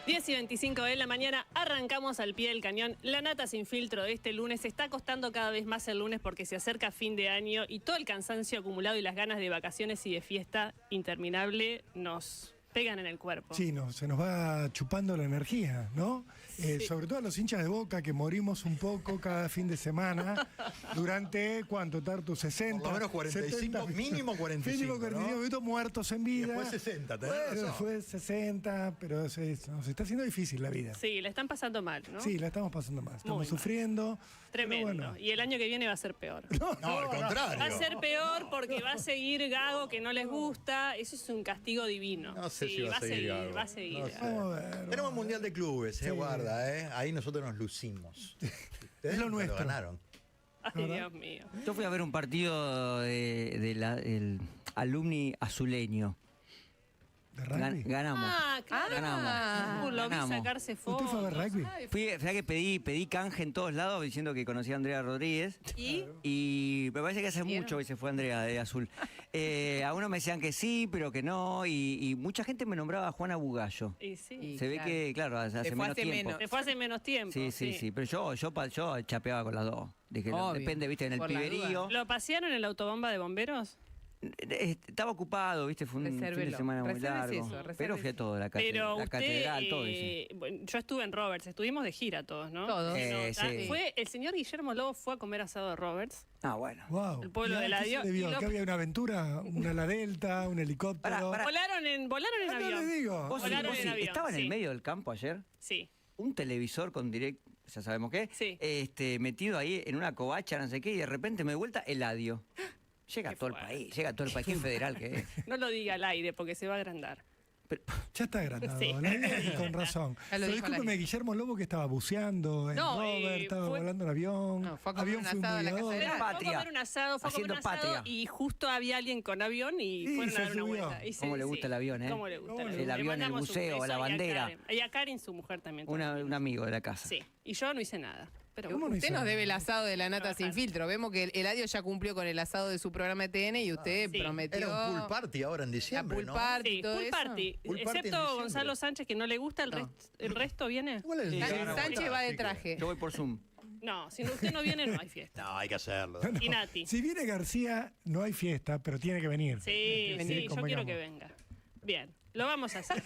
10:25 de la mañana, arrancamos al pie del cañón. La nata sin filtro de este lunes está costando cada vez más el lunes porque se acerca fin de año y todo el cansancio acumulado y las ganas de vacaciones y de fiesta interminable nos pegan en el cuerpo. Sí, no, se nos va chupando la energía, ¿no? Sí. Sobre todo a los hinchas de Boca que morimos un poco cada fin de semana durante, ¿cuánto, Tartu? 60. Por lo menos 45, 70, mínimo 45, mínimo 45 minutos muertos en vida. Después 60, tenés bueno, razón. después 60, pero nos está haciendo difícil la vida. Sí, la están pasando mal, ¿no? Sí, la estamos pasando mal. Estamos Muy mal. sufriendo. Tremendo. Pero bueno. Y el año que viene va a ser peor. No, al contrario. Va a ser peor porque va a seguir Gago que no les gusta. Eso es un castigo divino. No sé Sí, si va a seguir Gago. Va a seguir. No sé. Vamos a ver. Tenemos el Mundial de Clubes, Sí. guarda, Ahí nosotros nos lucimos. Ustedes Es lo no nuestro. ganaron. Ay, ¿verdad? Dios mío. Yo fui a ver un partido del Alumni Azuleño. ¿De rugby? Ganamos. Ah, claro. Ganamos. Lo vi Ganamos. sacarse ¿Usted fotos. fue a ver rugby? Fíjate que pedí canje en todos lados diciendo que conocía a Andrea Rodríguez. ¿Y? Y me parece que hace mucho que se fue Andrea de Azul. A uno me decían que sí, pero que no. Y mucha gente me nombraba a Juana Bugallo. Y sí. Se ve que, claro, hace fue menos hace tiempo. menos. Se fue hace menos tiempo. Sí. Pero yo chapeaba con las dos. Dije, Obvio. depende, viste, en el Por la piberío. ¿Lo pasearon en la autobomba de bomberos? Estaba ocupado, viste, fue un fin de Resérvelo. semana muy Reserves largo. eso, reserves Pero fui a todo, la Pero usted, catedral, todo eso. bueno, yo estuve en Roberts, estuvimos de gira todos, ¿no? Todos. Sí. Fue el señor Guillermo Lobo fue a comer asado de Roberts. Ah, bueno. Wow. El pueblo de la ¿Qué se Dio- le vio? y lo- ¿Que había una aventura? ¿Una ala delta? ¿Un helicóptero? Pará. Volaron en No avión. le digo. Vos Volaron en avión, estaba en sí. el medio del campo ayer, Sí, un televisor con direct, ya sabemos qué, Sí. metido ahí en una covacha, no sé qué, y de repente me doy vuelta Eladio. Llega Qué todo el fuerte. país, llega todo el país, qué federal que es. no lo diga al aire porque se va a agrandar. Pero- Ya está agrandado, Sí. ¿no? Y con razón. Ya lo Pero dijo discúlpeme, la- Guillermo Lobo que estaba buceando en No, Robert, estaba fue- volando en avión. No, fue a comer avión un fue un asado a la casa buleador. de Pero la- fue a patria. comer un asado, Haciendo patria. y justo había alguien con avión y Y fueron a se dar una subió. vuelta. Y Cómo le gusta el avión, ¿eh? Cómo le gusta El avión. Le avión, el mandamos un buceo, beso la y a bandera. Karen. Y a Karen, su mujer también. un amigo de la casa. Sí, y yo no hice nada. Pero ¿Cómo no Usted hizo nos nada? debe el asado de la nata Trabajar. sin filtro. Vemos que el Eladio ya cumplió con el asado de su programa de TN y usted Sí. prometió. Era un pool party ahora en la diciembre, pool ¿no? party y sí, todo pool eso. party. Pool party en Excepto diciembre. Gonzalo Sánchez, que no le gusta, No. el resto viene. Igual el Sa- día no Sánchez votar, va de así que- traje. Yo voy por Zoom. No, si usted no viene, no hay fiesta. No, hay que hacerlo. No, Y Nati. Si viene García, no hay fiesta, pero tiene que venir. Sí, Sí, sí, yo quiero convengamos. que venga. Bien, lo vamos a hacer.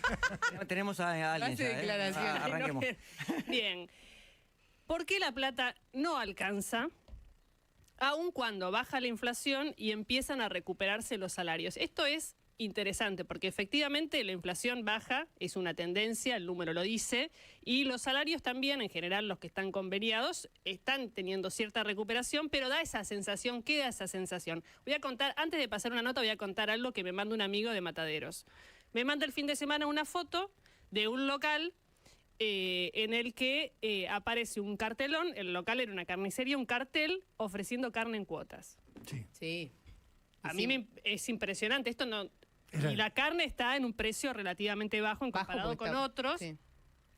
Tenemos a alguien Hace ya, ¿eh? declaraciones. Ah, arranquemos. Bien. ¿Por qué la plata no alcanza, aun cuando baja la inflación y empiezan a recuperarse los salarios? Esto es interesante porque efectivamente la inflación baja, es una tendencia, el número lo dice, y los salarios también, en general los que están conveniados, están teniendo cierta recuperación, pero da esa sensación, queda esa sensación. Voy a contar, antes de pasar una nota, voy a contar algo que me manda un amigo de Mataderos. Me manda el fin de semana una foto de un local en el que aparece un cartelón, el local era una carnicería, un cartel ofreciendo carne en cuotas. Sí. Sí. A Sí. mí es impresionante, esto no... Era- Y la carne está en un precio relativamente bajo en Bajo comparado porque con está- otros. sí.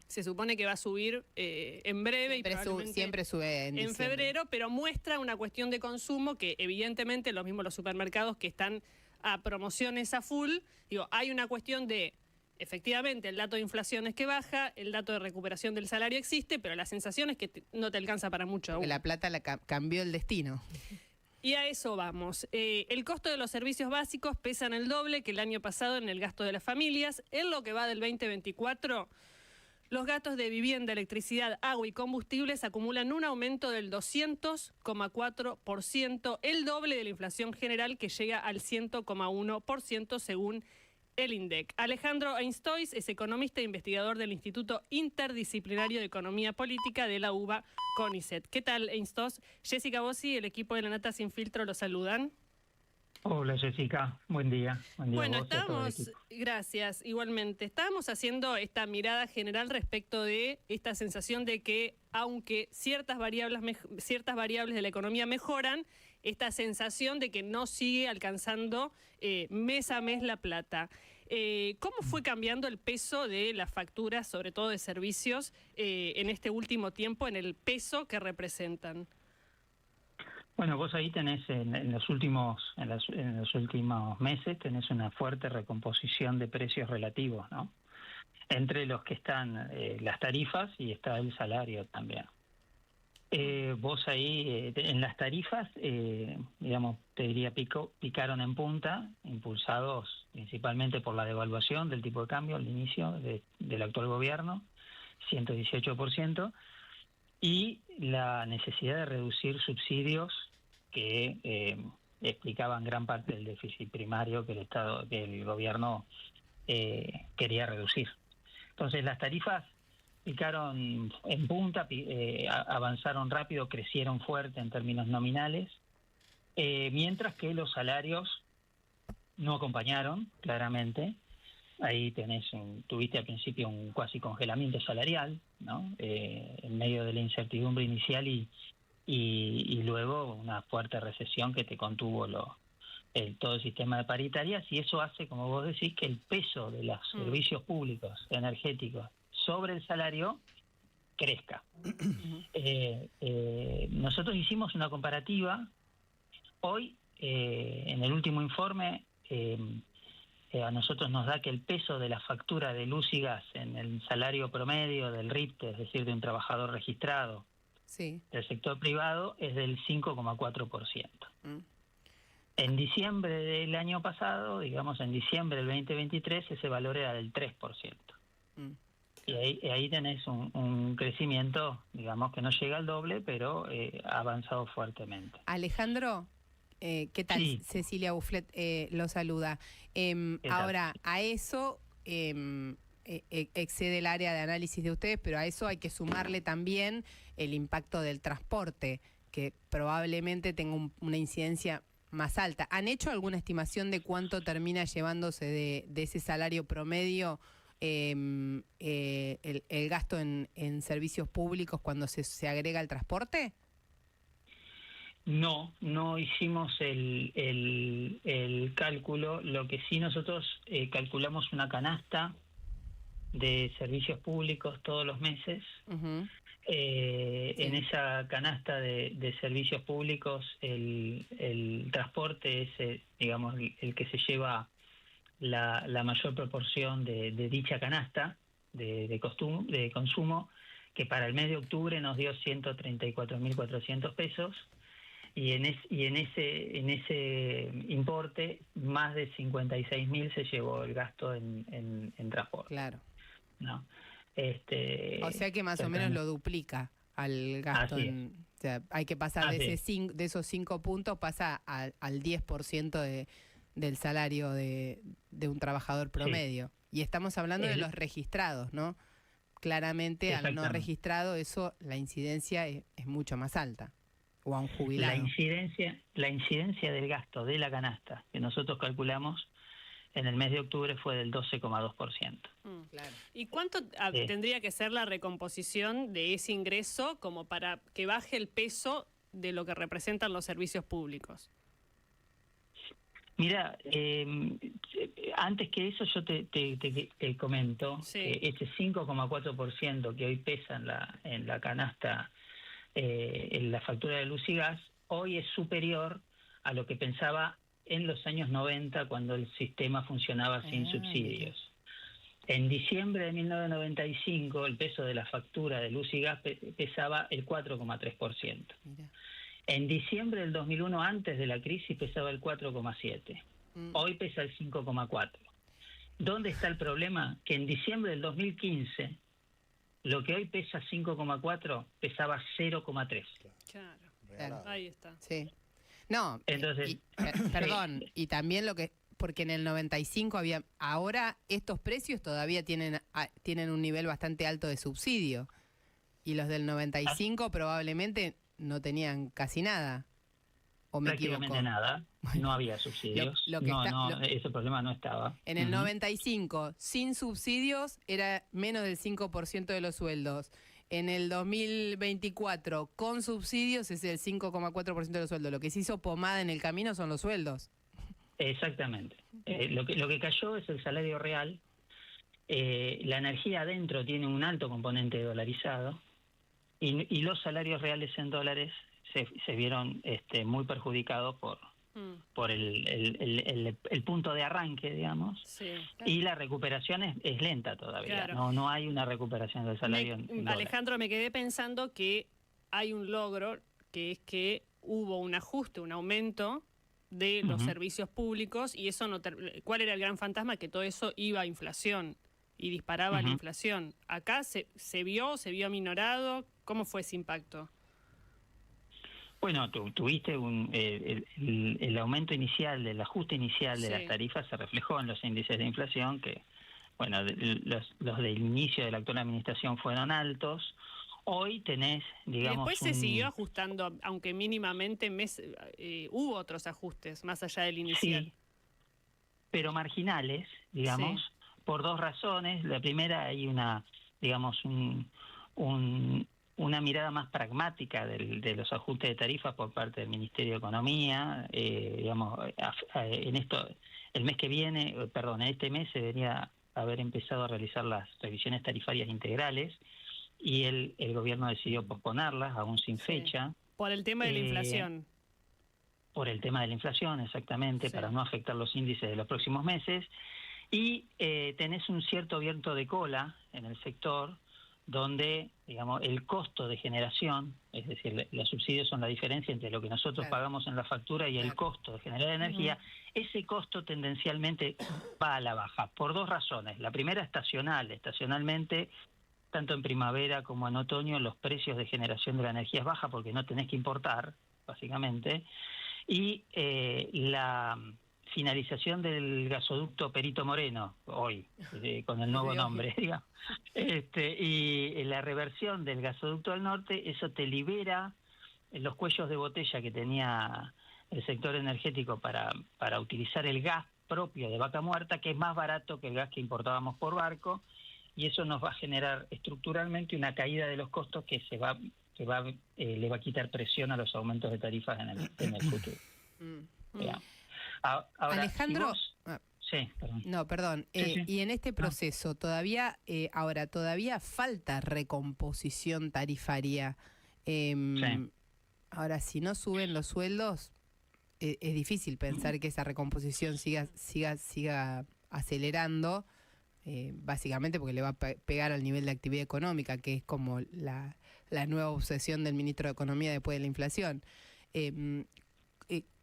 Se supone que va a subir en breve y probablemente Siempre sube en en diciembre. febrero, pero muestra una cuestión de consumo que evidentemente los mismos los supermercados que están a promociones a full, digo, hay una cuestión de, efectivamente, el dato de inflación es que baja, el dato de recuperación del salario existe, pero la sensación es que no te alcanza para mucho aún. Porque la plata cambió el destino. Y a eso vamos. El costo de los servicios básicos pesan el doble que el año pasado en el gasto de las familias. En lo que va del 2024, los gastos de vivienda, electricidad, agua y combustibles acumulan un aumento del 200,4%, el doble de la inflación general que llega al 100,1% según el INDEC. Alejandro Einstois es economista e investigador del Instituto Interdisciplinario de Economía Política de la UBA CONICET. ¿Qué tal, Einstois? Jessica Bossi, el equipo de La Nata Sin Filtro, lo saludan. Hola Jessica, buen día. Buen día Bueno, a vos y a todo el estamos, equipo. gracias, igualmente. Estábamos haciendo esta mirada general respecto de esta sensación de que aunque ciertas variables de la economía mejoran, esta sensación de que no sigue alcanzando mes a mes la plata. ¿Cómo fue cambiando el peso de las facturas, sobre todo de servicios, en este último tiempo, en el peso que representan? Bueno, vos ahí tenés en los últimos meses tenés una fuerte recomposición de precios relativos, ¿no? entre los que están las tarifas y está el salario también. Vos ahí, en las tarifas, digamos, te diría, picaron en punta, impulsados principalmente por la devaluación del tipo de cambio al inicio del actual gobierno, 118%, y la necesidad de reducir subsidios que explicaban gran parte del déficit primario que el gobierno quería reducir. Entonces las tarifas picaron en punta, avanzaron rápido, crecieron fuerte en términos nominales, mientras que los salarios no acompañaron, claramente. Ahí tuviste al principio un cuasi congelamiento salarial, ¿no? En medio de la incertidumbre inicial y luego una fuerte recesión que te contuvo todo el sistema de paritarias, y eso hace, como vos decís, que el peso de los servicios públicos energéticos sobre el salario crezca. Nosotros hicimos una comparativa. Hoy, en el último informe, a nosotros nos da que el peso de la factura de luz y gas en el salario promedio del RIPTE, es decir, de un trabajador registrado del sector privado, es del 5,4%. En diciembre del año pasado, digamos en diciembre del 2023, ese valor era del 3%. Y ahí tenés un crecimiento, digamos, que no llega al doble, pero ha avanzado fuertemente. Alejandro, ¿qué tal? Sí. Cecilia Bufflet lo saluda. Ahora, a eso excede el área de análisis de ustedes, pero a eso hay que sumarle también el impacto del transporte, que probablemente tenga una incidencia más alta. ¿Han hecho alguna estimación de cuánto termina llevándose de ese salario promedio el gasto en servicios públicos cuando se agrega el transporte? No hicimos el cálculo. Lo que sí nosotros calculamos una canasta de servicios públicos todos los meses. En esa canasta de servicios públicos el transporte es, digamos, el que se lleva la mayor proporción de dicha canasta de consumo, que para el mes de octubre nos dio 134.400 pesos, y en ese importe más de 56.000 se llevó el gasto en transporte. Claro. ¿No? O sea que más o menos lo duplica al gasto. O sea, hay que pasar de esos 5 puntos, pasa al 10% del salario de un trabajador promedio. Y estamos hablando de los registrados, ¿no? Claramente al no registrado la incidencia es mucho más alta. O a un jubilado. La incidencia del gasto de la canasta que nosotros calculamos en el mes de octubre fue del 12,2%. Claro. ¿Y cuánto tendría que ser la recomposición de ese ingreso como para que baje el peso de lo que representan los servicios públicos? Mira, antes que eso yo te comento que ese 5,4% que hoy pesa en la canasta, en la factura de luz y gas, hoy es superior a lo que pensaba en los años 90, cuando el sistema funcionaba sin subsidios. En diciembre de 1995, el peso de la factura de luz y gas pesaba el 4,3%. En diciembre del 2001, antes de la crisis, pesaba el 4,7%. Hoy pesa el 5,4%. ¿Dónde está el problema? Que en diciembre del 2015, lo que hoy pesa 5,4, pesaba 0,3. Claro. Ahí está. Sí. No, entonces, perdón, y también porque en el 95 ahora estos precios todavía tienen un nivel bastante alto de subsidio, y los del 95 probablemente no tenían casi nada, ¿o me equivoco? Prácticamente nada, no había subsidios, ese problema no estaba. En el 95, sin subsidios, era menos del 5% de los sueldos. En el 2024, con subsidios, es el 5,4% de los sueldos. Lo que se hizo pomada en el camino son los sueldos. Exactamente. Lo que cayó es el salario real. La energía adentro tiene un alto componente dolarizado, y los salarios reales en dólares se vieron muy perjudicados por el punto de arranque, digamos, Sí. y la recuperación es lenta todavía. Claro. No hay una recuperación del salario en dólares. Alejandro, me quedé pensando que hay un logro, que es que hubo un ajuste, un aumento de los servicios públicos, y eso no ¿cuál era el gran fantasma? Que todo eso iba a inflación y disparaba la inflación. Acá se vio aminorado. ¿Cómo fue ese impacto? Bueno, tuviste el aumento inicial, el ajuste inicial de las tarifas se reflejó en los índices de inflación, que, bueno, los del inicio de la actual administración fueron altos. Hoy tenés, digamos... Y después se siguió ajustando, aunque mínimamente hubo otros ajustes, más allá del inicial. Sí, pero marginales, digamos, por dos razones. La primera, hay una, digamos, una mirada más pragmática de los ajustes de tarifas por parte del Ministerio de Economía. Digamos, en este mes se debería haber empezado a realizar las revisiones tarifarias integrales, y el gobierno decidió posponerlas, aún sin fecha. Por el tema de la inflación. Por el tema de la inflación, exactamente, para no afectar los índices de los próximos meses. Y tenés un cierto viento de cola en el sector, donde, digamos, el costo de generación, es decir, los subsidios son la diferencia entre lo que nosotros pagamos en la factura y el costo de generar energía. Ese costo tendencialmente va a la baja, por dos razones. La primera, estacionalmente, tanto en primavera como en otoño, los precios de generación de la energía es baja porque no tenés que importar, básicamente. Y la finalización del gasoducto Perito Moreno, hoy, con el nuevo nombre, digamos, y la reversión del gasoducto del norte, eso te libera los cuellos de botella que tenía el sector energético para utilizar el gas propio de Vaca Muerta, que es más barato que el gas que importábamos por barco, y eso nos va a generar estructuralmente una caída de los costos que le va a quitar presión a los aumentos de tarifas en el futuro. Ahora, Alejandro, sí, perdón. No, perdón. Sí. Y en este proceso todavía falta recomposición tarifaria. Ahora, si no suben los sueldos, es difícil pensar que esa recomposición siga acelerando. Básicamente porque le va a pegar al nivel de actividad económica, que es como la nueva obsesión del ministro de Economía después de la inflación.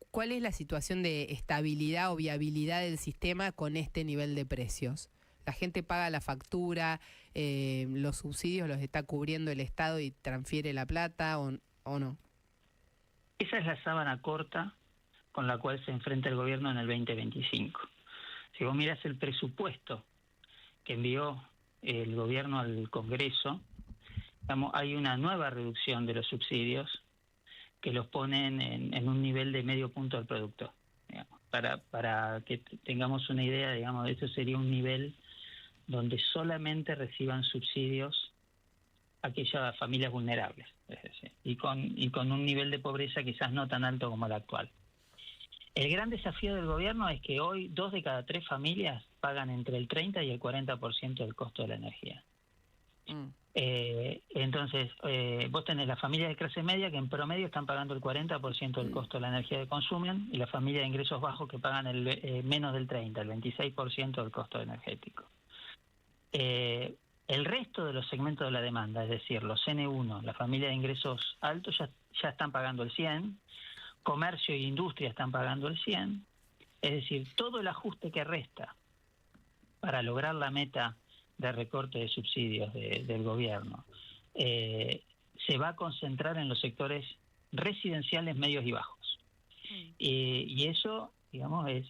¿Cuál es la situación de estabilidad o viabilidad del sistema con este nivel de precios? ¿La gente paga la factura, los subsidios los está cubriendo el Estado y transfiere la plata o no? Esa es la sábana corta con la cual se enfrenta el gobierno en el 2025. Si vos mirás el presupuesto que envió el gobierno al Congreso, digamos, hay una nueva reducción de los subsidios que los ponen en un nivel de medio punto del producto. Digamos, para que tengamos una idea, digamos, esto sería un nivel donde solamente reciban subsidios aquellas familias vulnerables, es decir, y con un nivel de pobreza quizás no tan alto como el actual. El gran desafío del gobierno es que hoy 2 de cada 3 familias pagan entre el 30 y el 40% del costo de la energía. Entonces, vos tenés las familias de clase media que en promedio están pagando el 40% del costo de la energía que consumen, y las familias de ingresos bajos que pagan menos del 30, el 26% del costo energético. El resto de los segmentos de la demanda, es decir, los N1, las familias de ingresos altos ya están pagando el 100%, comercio e industria están pagando el 100%, es decir, todo el ajuste que resta para lograr la meta de recorte de subsidios del gobierno se va a concentrar en los sectores residenciales medios y bajos. Y eso, digamos, es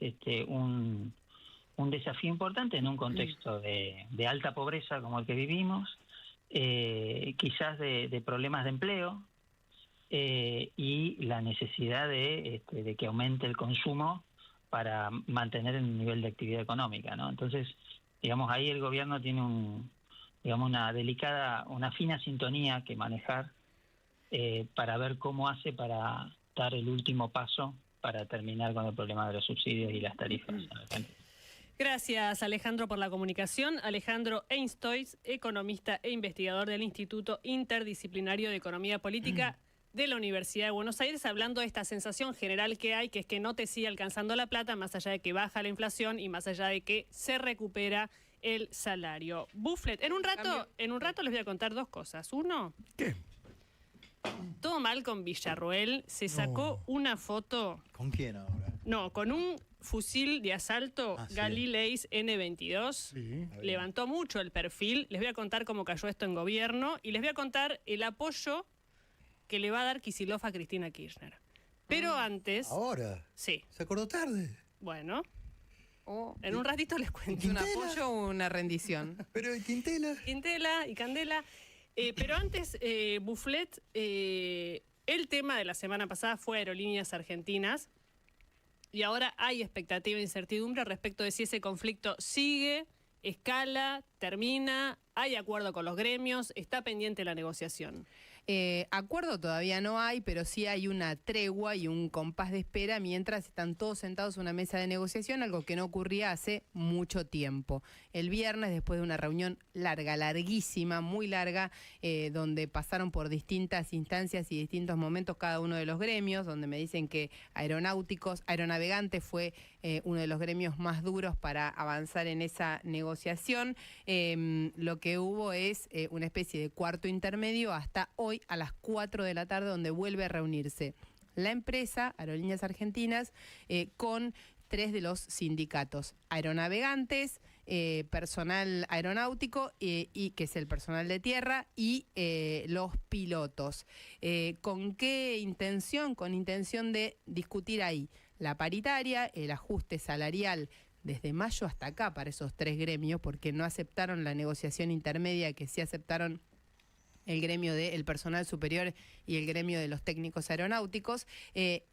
un desafío importante en un contexto de alta pobreza como el que vivimos, quizás de problemas de empleo, y la necesidad de que aumente el consumo para mantener el nivel de actividad económica, ¿no? Entonces, digamos, ahí el gobierno tiene una fina sintonía que manejar para ver cómo hace para dar el último paso para terminar con el problema de los subsidios y las tarifas. Gracias, Alejandro, por la comunicación. Alejandro Einstois, economista e investigador del Instituto Interdisciplinario de Economía Política de la Universidad de Buenos Aires, hablando de esta sensación general que hay, que es que no te sigue alcanzando la plata, más allá de que baja la inflación y más allá de que se recupera el salario. Bufflet, en un rato les voy a contar dos cosas. Uno, ¿Qué? todo mal con Villarroel, se sacó una foto, ¿Con quién ahora? no, con un fusil de asalto Ah, sí. Galileis N22. Sí. Levantó mucho el perfil. Les voy a contar cómo cayó esto en gobierno y les voy a contar el apoyo que le va a dar Kicillof a Cristina Kirchner. Pero antes, Ahora. sí, Se acordó tarde. bueno, Oh, en un ratito les cuento. ¿es un apoyo o una rendición? Pero Quintela. Quintela y Candela. Pero antes, Bufflet, el tema de la semana pasada fue Aerolíneas Argentinas y ahora hay expectativa e incertidumbre respecto de si ese conflicto sigue, escala, termina, hay acuerdo con los gremios, está pendiente la negociación. Acuerdo todavía no hay, pero sí hay una tregua y un compás de espera mientras están todos sentados en una mesa de negociación, algo que no ocurría hace mucho tiempo. El viernes, después de una reunión larga, larguísima, muy larga, donde pasaron por distintas instancias y distintos momentos cada uno de los gremios, donde me dicen que Aeronavegantes fue uno de los gremios más duros para avanzar en esa negociación. Lo que hubo es una especie de cuarto intermedio hasta hoy a las 4 de la tarde, donde vuelve a reunirse la empresa, Aerolíneas Argentinas, con 3 de los sindicatos, Aeronavegantes, personal aeronáutico, y que es el personal de tierra, y los pilotos. ¿Con qué intención? Con intención de discutir ahí la paritaria, el ajuste salarial desde mayo hasta acá para esos 3 gremios, porque no aceptaron la negociación intermedia que sí aceptaron el gremio del personal superior y el gremio de los técnicos aeronáuticos,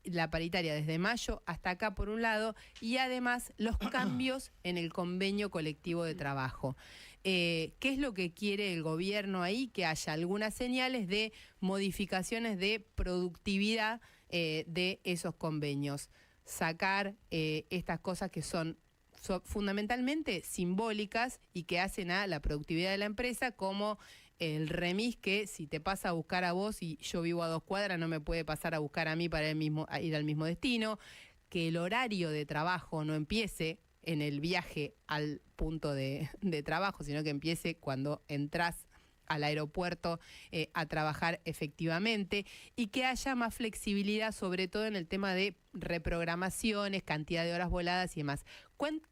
la paritaria desde mayo hasta acá por un lado, y además los cambios en el convenio colectivo de trabajo. ¿Qué es lo que quiere el gobierno ahí? Que haya algunas señales de modificaciones de productividad de esos convenios. Sacar estas cosas que son fundamentalmente simbólicas y que hacen a la productividad de la empresa, como el remis que si te pasa a buscar a vos y yo vivo a 2 cuadras no me puede pasar a buscar a mí para ir al mismo destino, que el horario de trabajo no empiece en el viaje al punto de trabajo, sino que empiece cuando entras al aeropuerto a trabajar efectivamente, y que haya más flexibilidad, sobre todo en el tema de reprogramaciones, cantidad de horas voladas y demás.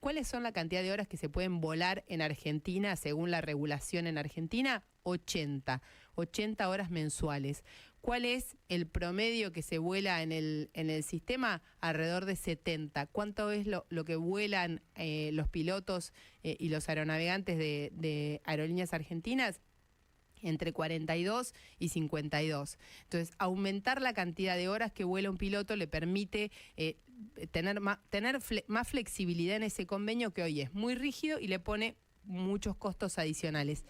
¿Cuáles son la cantidad de horas que se pueden volar en Argentina según la regulación en Argentina? 80 horas mensuales. ¿Cuál es el promedio que se vuela en el sistema? Alrededor de 70. ¿Cuánto es lo que vuelan los pilotos y los aeronavegantes de Aerolíneas Argentinas? Entre 42 y 52. Entonces, aumentar la cantidad de horas que vuela un piloto le permite tener más flexibilidad en ese convenio, que hoy es muy rígido y le pone muchos costos adicionales.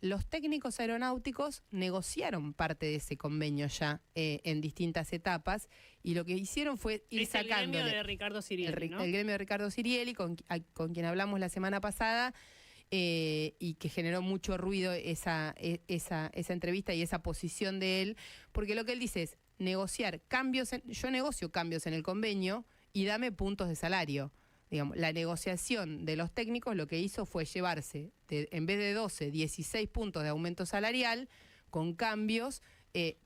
Los técnicos aeronáuticos negociaron parte de ese convenio ya en distintas etapas, y lo que hicieron fue ir sacándole. El gremio de Ricardo Sirielli, ¿no? El gremio de Ricardo Sirielli, con quien hablamos la semana pasada, y que generó mucho ruido esa entrevista y esa posición de él, porque lo que él dice es negociar cambios, yo negocio cambios en el convenio y dame puntos de salario. Digamos, la negociación de los técnicos lo que hizo fue llevarse, en vez de 12, 16 puntos de aumento salarial, con cambios,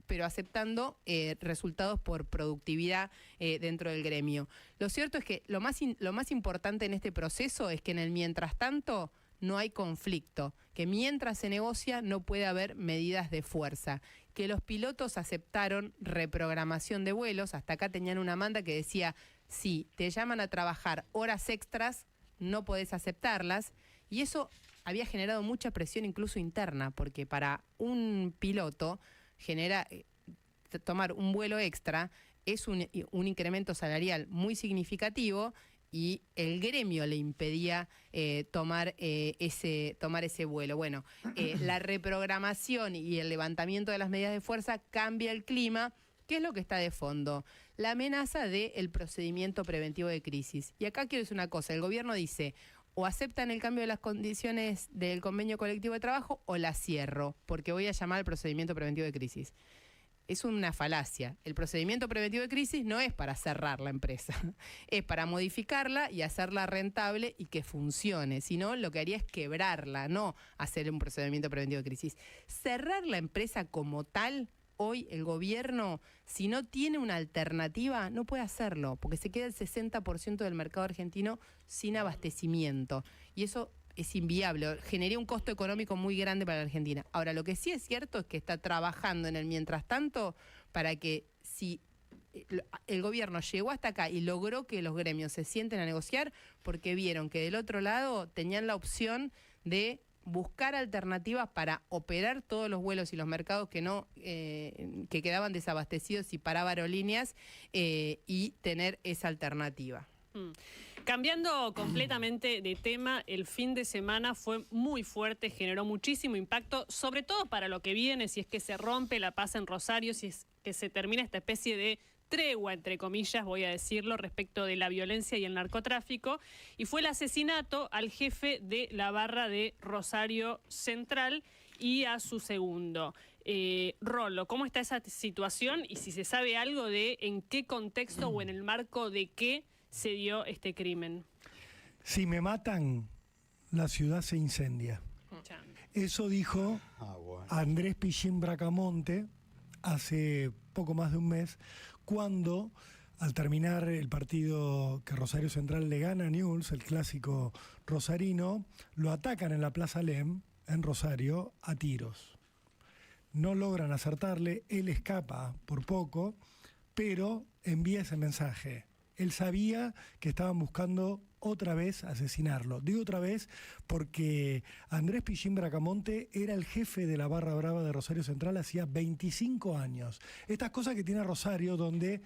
pero aceptando resultados por productividad dentro del gremio. Lo cierto es que lo más importante en este proceso es que en el mientras tanto no hay conflicto, que mientras se negocia no puede haber medidas de fuerza, que los pilotos aceptaron reprogramación de vuelos. Hasta acá tenían una manda que decía, si te llaman a trabajar horas extras, no podés aceptarlas, y eso había generado mucha presión incluso interna, porque para un piloto tomar un vuelo extra es un incremento salarial muy significativo, y el gremio le impedía tomar ese vuelo. Bueno, la reprogramación y el levantamiento de las medidas de fuerza cambia el clima. ¿Qué es lo que está de fondo? La amenaza del procedimiento preventivo de crisis. Y acá quiero decir una cosa, el gobierno dice, o aceptan el cambio de las condiciones del convenio colectivo de trabajo o la cierro, porque voy a llamar al procedimiento preventivo de crisis. es una falacia. El procedimiento preventivo de crisis no es para cerrar la empresa, es para modificarla y hacerla rentable y que funcione. Si no, lo que haría es quebrarla, no hacer un procedimiento preventivo de crisis. Cerrar la empresa como tal, hoy el gobierno, si no tiene una alternativa, no puede hacerlo, porque se queda el 60% del mercado argentino sin abastecimiento. Y eso es inviable, generaría un costo económico muy grande para la Argentina. Ahora, lo que sí es cierto es que está trabajando en el mientras tanto para que si el gobierno llegó hasta acá y logró que los gremios se sienten a negociar, porque vieron que del otro lado tenían la opción de buscar alternativas para operar todos los vuelos y los mercados que quedaban desabastecidos y parar aerolíneas y tener esa alternativa. Cambiando completamente de tema, el fin de semana fue muy fuerte, generó muchísimo impacto, sobre todo para lo que viene, si es que se rompe la paz en Rosario, si es que se termina esta especie de tregua, entre comillas, voy a decirlo, respecto de la violencia y el narcotráfico, y fue el asesinato al jefe de la barra de Rosario Central y a su segundo. Rolo, ¿cómo está esa situación? Y si se sabe algo de en qué contexto o en el marco de qué se dio este crimen. Si me matan, la ciudad se incendia. Eso dijo Andrés Pichín Bracamonte hace poco más de un mes, cuando al terminar el partido que Rosario Central le gana a Newell's, el clásico rosarino, lo atacan en la Plaza Lem, en Rosario, a tiros. No logran acertarle, él escapa por poco, pero envía ese mensaje. Él sabía que estaban buscando otra vez asesinarlo. Digo otra vez porque Andrés Pichín Bracamonte era el jefe de la barra brava de Rosario Central hacía 25 años. Estas cosas que tiene Rosario, donde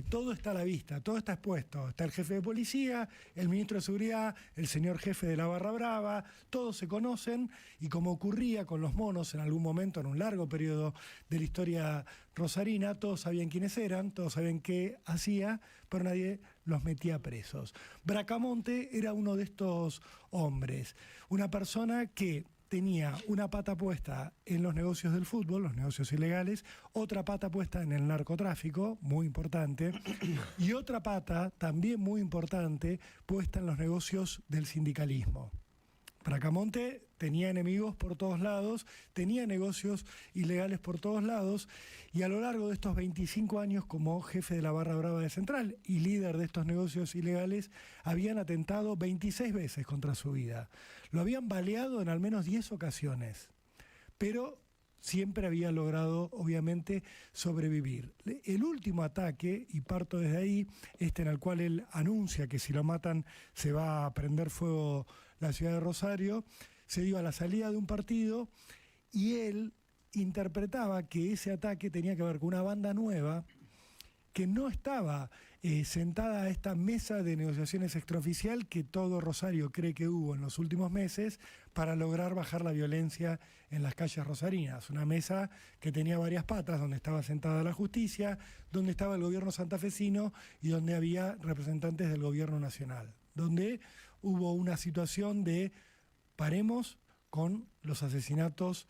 todo está a la vista, todo está expuesto. Está el jefe de policía, el ministro de Seguridad, el señor jefe de la barra brava, todos se conocen, y como ocurría con los monos en algún momento, en un largo periodo de la historia rosarina, todos sabían quiénes eran, todos sabían qué hacía, pero nadie los metía presos. Bracamonte era uno de estos hombres, una persona que tenía una pata puesta en los negocios del fútbol, los negocios ilegales, otra pata puesta en el narcotráfico, muy importante, y otra pata, también muy importante, puesta en los negocios del sindicalismo. Bracamonte tenía enemigos por todos lados, tenía negocios ilegales por todos lados, y a lo largo de estos 25 años como jefe de la barra brava de Central y líder de estos negocios ilegales, habían atentado 26 veces contra su vida. Lo habían baleado en al menos 10 ocasiones, pero siempre había logrado, obviamente, sobrevivir. El último ataque, y parto desde ahí, en el cual él anuncia que si lo matan se va a prender fuego la ciudad de Rosario, se dio a la salida de un partido, y él interpretaba que ese ataque tenía que ver con una banda nueva que no estaba sentada a esta mesa de negociaciones extraoficial que todo Rosario cree que hubo en los últimos meses para lograr bajar la violencia en las calles rosarinas. Una mesa que tenía varias patas, donde estaba sentada la justicia, donde estaba el gobierno santafesino y donde había representantes del gobierno nacional, donde hubo una situación de paremos con los asesinatos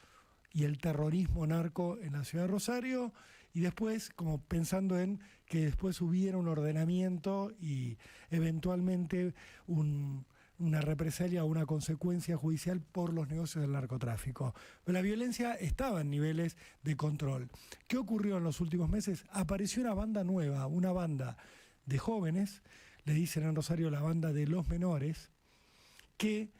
y el terrorismo narco en la ciudad de Rosario, y después, como pensando en que después hubiera un ordenamiento y eventualmente una represalia o una consecuencia judicial por los negocios del narcotráfico. Pero la violencia estaba en niveles de control. ¿Qué ocurrió en los últimos meses? Apareció una banda nueva, una banda de jóvenes, le dicen en Rosario la banda de los menores, que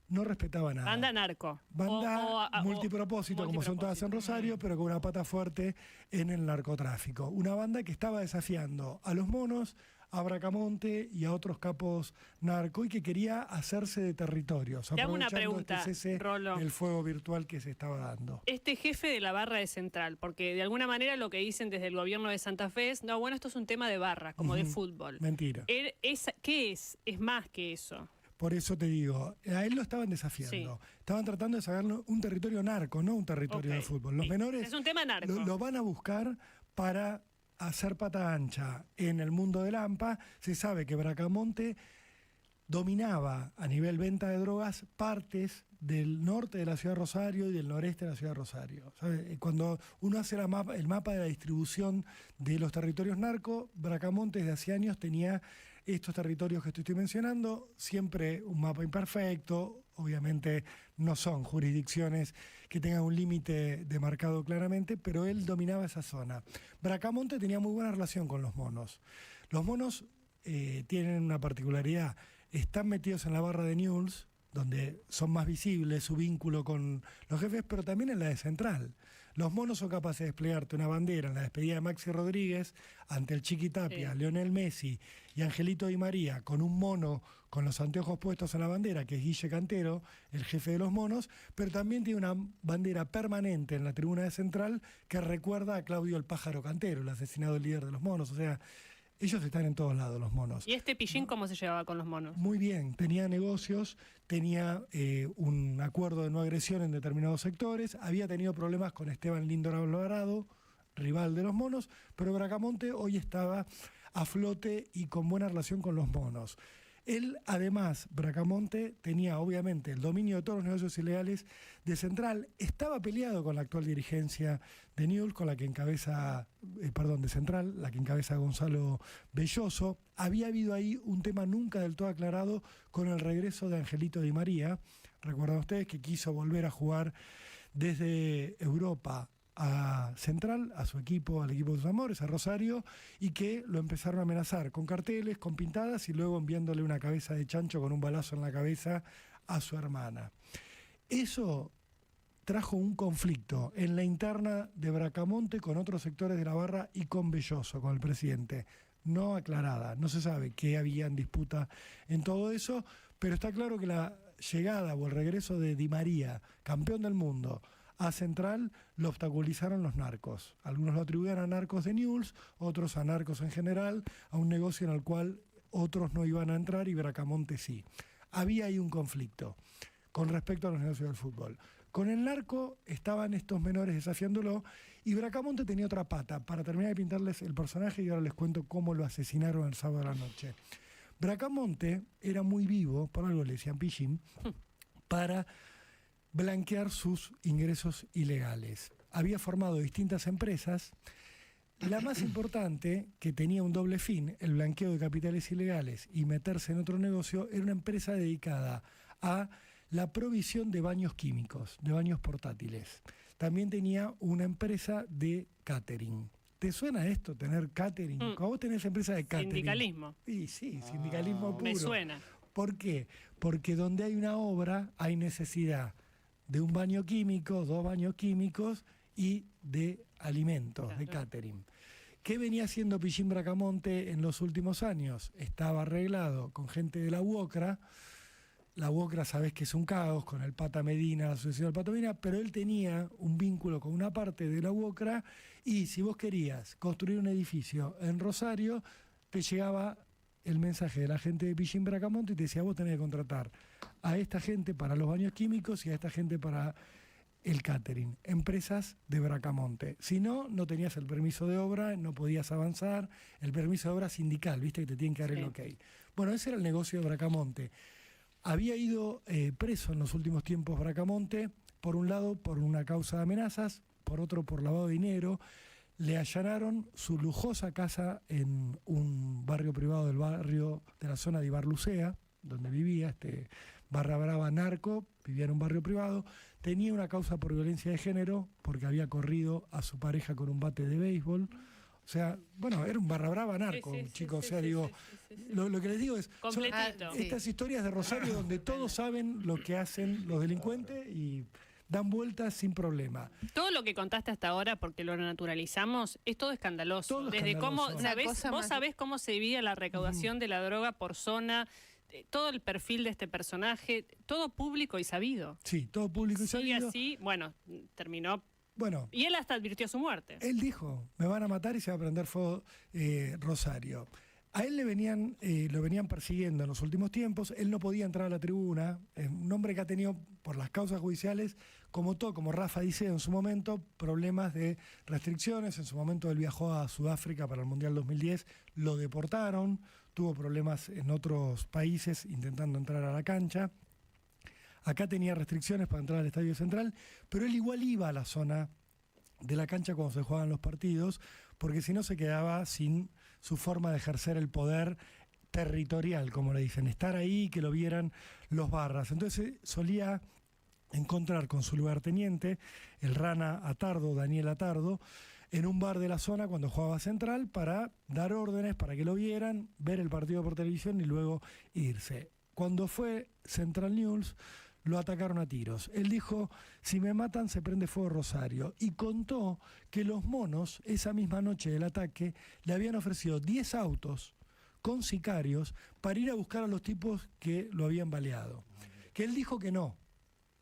no respetaba nada. Banda narco. Banda multipropósito, como son todas en Rosario, pero con una pata fuerte en el narcotráfico. Una banda que estaba desafiando a los monos, a Bracamonte y a otros capos narco, y que quería hacerse de territorios. Te hago una pregunta, Rolo. El fuego virtual que se estaba dando. Este jefe de la barra de Central, porque de alguna manera lo que dicen desde el gobierno de Santa Fe es, no, bueno, esto es un tema de barra, como de fútbol. Mentira. ¿Qué es? Es más que eso. Por eso te digo, a él lo estaban desafiando. Sí. Estaban tratando de sacarle un territorio narco, no un territorio de fútbol. Los menores es un tema narco. Lo van a buscar para hacer pata ancha en el mundo del AMPA. Se sabe que Bracamonte dominaba a nivel venta de drogas partes del norte de la ciudad de Rosario y del noreste de la ciudad de Rosario. ¿Sabe? Cuando uno hace el mapa de la distribución de los territorios narcos, Bracamonte desde hace años tenía estos territorios que estoy mencionando, siempre un mapa imperfecto, obviamente no son jurisdicciones que tengan un límite demarcado claramente, pero él dominaba esa zona. Bracamonte tenía muy buena relación con los monos. Los monos tienen una particularidad, están metidos en la barra de Newell's, donde son más visibles su vínculo con los jefes, pero también en la de Central. Los monos son capaces de desplegarte una bandera en la despedida de Maxi Rodríguez ante el Chiqui Tapia, Sí. Lionel Messi y Angelito Di María, con un mono con los anteojos puestos en la bandera, que es Guille Cantero, el jefe de los monos, pero también tiene una bandera permanente en la tribuna de Central que recuerda a Claudio el Pájaro Cantero, el asesinado líder de los monos. O sea, ellos están en todos lados, los monos. ¿Y este Pillín cómo se llevaba con los monos? Muy bien, tenía negocios, tenía un acuerdo de no agresión en determinados sectores, había tenido problemas con Esteban Lindor Alvarado, rival de los monos, pero Bracamonte hoy estaba a flote y con buena relación con los monos. Él, además, Bracamonte, tenía obviamente el dominio de todos los negocios ilegales de Central, estaba peleado con la actual dirigencia de Newell's, con la que encabeza, de Central, la que encabeza Gonzalo Belloso. Había habido ahí un tema nunca del todo aclarado con el regreso de Angelito Di María. Recuerdan ustedes que quiso volver a jugar desde Europa a Central, a su equipo, al equipo de sus amores, a Rosario, y que lo empezaron a amenazar con carteles, con pintadas y luego enviándole una cabeza de chancho con un balazo en la cabeza a su hermana. Eso trajo un conflicto en la interna de Bracamonte con otros sectores de la barra y con Belloso, con el presidente. No aclarada, no se sabe qué había en disputa en todo eso, pero está claro que la llegada o el regreso de Di María, campeón del mundo, a Central, lo obstaculizaron los narcos. Algunos lo atribuían a narcos de Newell's, otros a narcos en general, a un negocio en el cual otros no iban a entrar y Bracamonte sí. Había ahí un conflicto con respecto a los negocios del fútbol. Con el narco estaban estos menores desafiándolo y Bracamonte tenía otra pata. Para terminar de pintarles el personaje y ahora les cuento cómo lo asesinaron el sábado a la noche. Bracamonte era muy vivo, por algo le decían Pillín, para blanquear sus ingresos ilegales. Había formado distintas empresas. La más importante, que tenía un doble fin, el blanqueo de capitales ilegales y meterse en otro negocio, era una empresa dedicada a la provisión de baños químicos, de baños portátiles. También tenía una empresa de catering. ¿Te suena esto, tener catering? Cuando vos tenés empresa de catering. Sindicalismo. Sí, sindicalismo puro. Me suena. ¿Por qué? Porque donde hay una obra hay necesidad de un baño químico, 2 baños químicos y de alimentos, claro, de catering. ¿Qué venía haciendo Pillín Bracamonte en los últimos años? Estaba arreglado con gente de la UOCRA. La UOCRA sabés que es un caos con el Pata Medina, la asociación del Pata Medina, pero él tenía un vínculo con una parte de la UOCRA y si vos querías construir un edificio en Rosario, te llegaba el mensaje de la gente de Pillín Bracamonte y te decía, vos tenés que contratar a esta gente para los baños químicos y a esta gente para el catering. Empresas de Bracamonte. Si no, no tenías el permiso de obra, no podías avanzar. El permiso de obra sindical, viste que te tienen que dar el ok. Bueno, ese era el negocio de Bracamonte. Había ido preso en los últimos tiempos Bracamonte, por un lado por una causa de amenazas, por otro por lavado de dinero. Le allanaron su lujosa casa en un barrio privado del barrio de la zona de Ibarlucea, donde vivía, barra brava narco, vivía en un barrio privado. Tenía una causa por violencia de género, porque había corrido a su pareja con un bate de béisbol. O sea, bueno, era un barra brava narco, chicos. O sea, digo, lo que les digo es, son estas historias de Rosario donde todos saben lo que hacen los delincuentes y dan vueltas sin problema. Todo lo que contaste hasta ahora, porque lo naturalizamos, es todo escandaloso. Todo Desde escandaloso. cómo, vos sabés cómo se dividía la recaudación de la droga por zona, todo el perfil de este personaje, todo público y sabido. Sí, todo público y sabido. Y así, bueno, terminó. Bueno, y él hasta advirtió su muerte. Él dijo, me van a matar y se va a prender fuego Rosario. A él lo venían persiguiendo en los últimos tiempos, él no podía entrar a la tribuna, un hombre que ha tenido por las causas judiciales, como Rafa Diceo en su momento, problemas de restricciones. En su momento él viajó a Sudáfrica para el Mundial 2010, lo deportaron, tuvo problemas en otros países intentando entrar a la cancha. Acá tenía restricciones para entrar al Estadio Central, pero él igual iba a la zona de la cancha cuando se jugaban los partidos, porque si no se quedaba sin su forma de ejercer el poder territorial, como le dicen, estar ahí, que lo vieran los barras. Entonces solía encontrar con su lugarteniente, el Rana Atardo, Daniel Atardo, en un bar de la zona cuando jugaba Central para dar órdenes, para que lo vieran, ver el partido por televisión y luego irse. Cuando fue Central News, lo atacaron a tiros. Él dijo, si me matan se prende fuego Rosario, y contó que los monos, esa misma noche del ataque, le habían ofrecido 10 autos con sicarios para ir a buscar a los tipos que lo habían baleado. Que él dijo que no,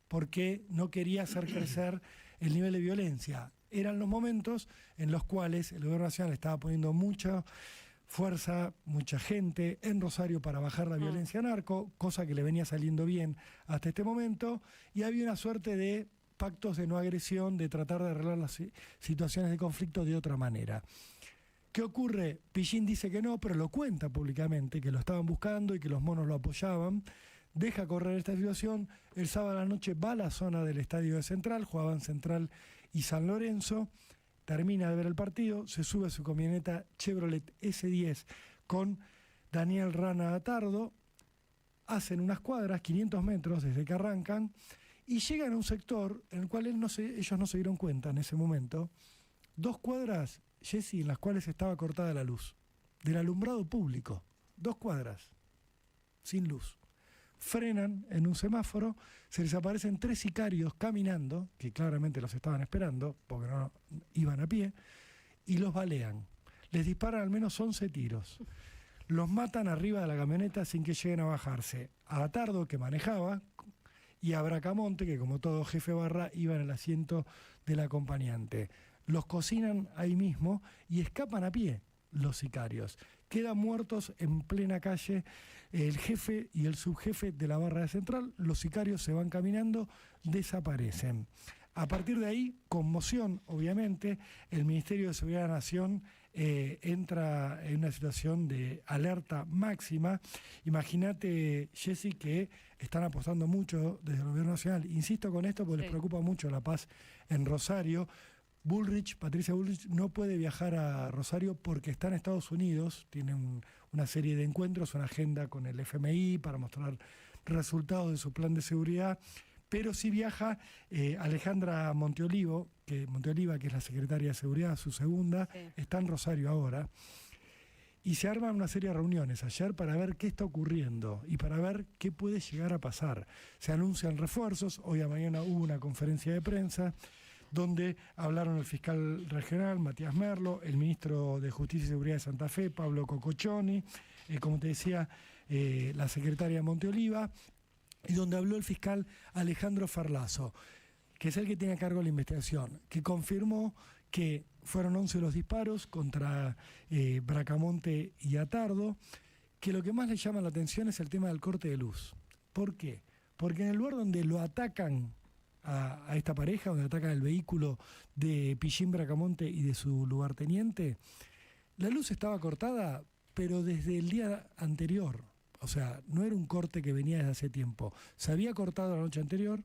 porque no quería hacer crecer el nivel de violencia. Eran los momentos en los cuales el gobierno nacional estaba poniendo mucha fuerza, mucha gente en Rosario para bajar la violencia narco, cosa que le venía saliendo bien hasta este momento, y había una suerte de pactos de no agresión, de tratar de arreglar las situaciones de conflicto de otra manera. ¿Qué ocurre? Pichín dice que no, pero lo cuenta públicamente, que lo estaban buscando y que los monos lo apoyaban. Deja correr esta situación. El sábado a la noche va a la zona del Estadio de Central, jugaban Central y San Lorenzo. Termina de ver el partido, se sube a su camioneta Chevrolet S10 con Daniel Rana Atardo, hacen unas cuadras, 500 metros desde que arrancan, y llegan a un sector en el cual ellos no se dieron cuenta en ese momento, 2 cuadras, Jessy, en las cuales estaba cortada la luz, del alumbrado público, 2 cuadras, sin luz. Frenan en un semáforo, se les aparecen 3 sicarios caminando, que claramente los estaban esperando, porque no iban a pie, y los balean. Les disparan al menos 11 tiros. Los matan arriba de la camioneta sin que lleguen a bajarse. A Atardo, que manejaba, y a Bracamonte, que como todo jefe barra, iba en el asiento del acompañante. Los cocinan ahí mismo y escapan a pie los sicarios. Quedan muertos en plena calle el jefe y el subjefe de la barra de Central. Los sicarios se van caminando, desaparecen. A partir de ahí, conmoción, obviamente, el Ministerio de Seguridad de la Nación entra en una situación de alerta máxima. Imagínate, Jessy, que están apostando mucho desde el Gobierno Nacional. Insisto con esto porque les preocupa mucho la paz en Rosario. Patricia Bullrich no puede viajar a Rosario porque está en Estados Unidos, tiene una serie de encuentros, una agenda con el FMI para mostrar resultados de su plan de seguridad, pero sí viaja Alejandra Monteoliva, que es la secretaria de Seguridad, su segunda, está en Rosario ahora, y se arman una serie de reuniones ayer para ver qué está ocurriendo y para ver qué puede llegar a pasar. Se anuncian refuerzos, hoy a mañana hubo una conferencia de prensa, donde hablaron el fiscal regional, Matías Merlo, el ministro de Justicia y Seguridad de Santa Fe, Pablo Cococcioni, como te decía, la secretaria Monteoliva, y donde habló el fiscal Alejandro Farlazo, que es el que tiene a cargo la investigación, que confirmó que fueron 11 los disparos contra Bracamonte y Atardo, que lo que más le llama la atención es el tema del corte de luz. ¿Por qué? Porque en el lugar donde lo atacan a esta pareja, donde atacan el vehículo de Pichín Bracamonte y de su lugarteniente, la luz estaba cortada, pero desde el día anterior. O sea, no era un corte que venía desde hace tiempo. Se había cortado la noche anterior,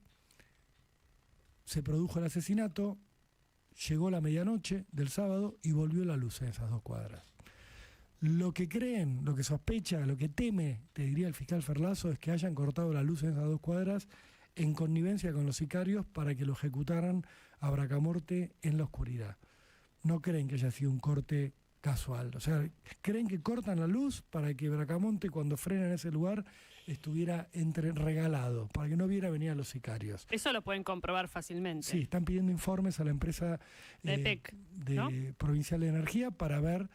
se produjo el asesinato, llegó la medianoche del sábado y volvió la luz en esas 2 cuadras. Lo que creen, lo que sospecha, lo que teme, te diría el fiscal Farlazo, es que hayan cortado la luz en esas 2 cuadras en connivencia con los sicarios para que lo ejecutaran a Bracamonte en la oscuridad. No creen que haya sido un corte casual. O sea, creen que cortan la luz para que Bracamonte, cuando frena en ese lugar, estuviera regalado, para que no viera venir a los sicarios. Eso lo pueden comprobar fácilmente. Sí, están pidiendo informes a la empresa Provincial de Energía para ver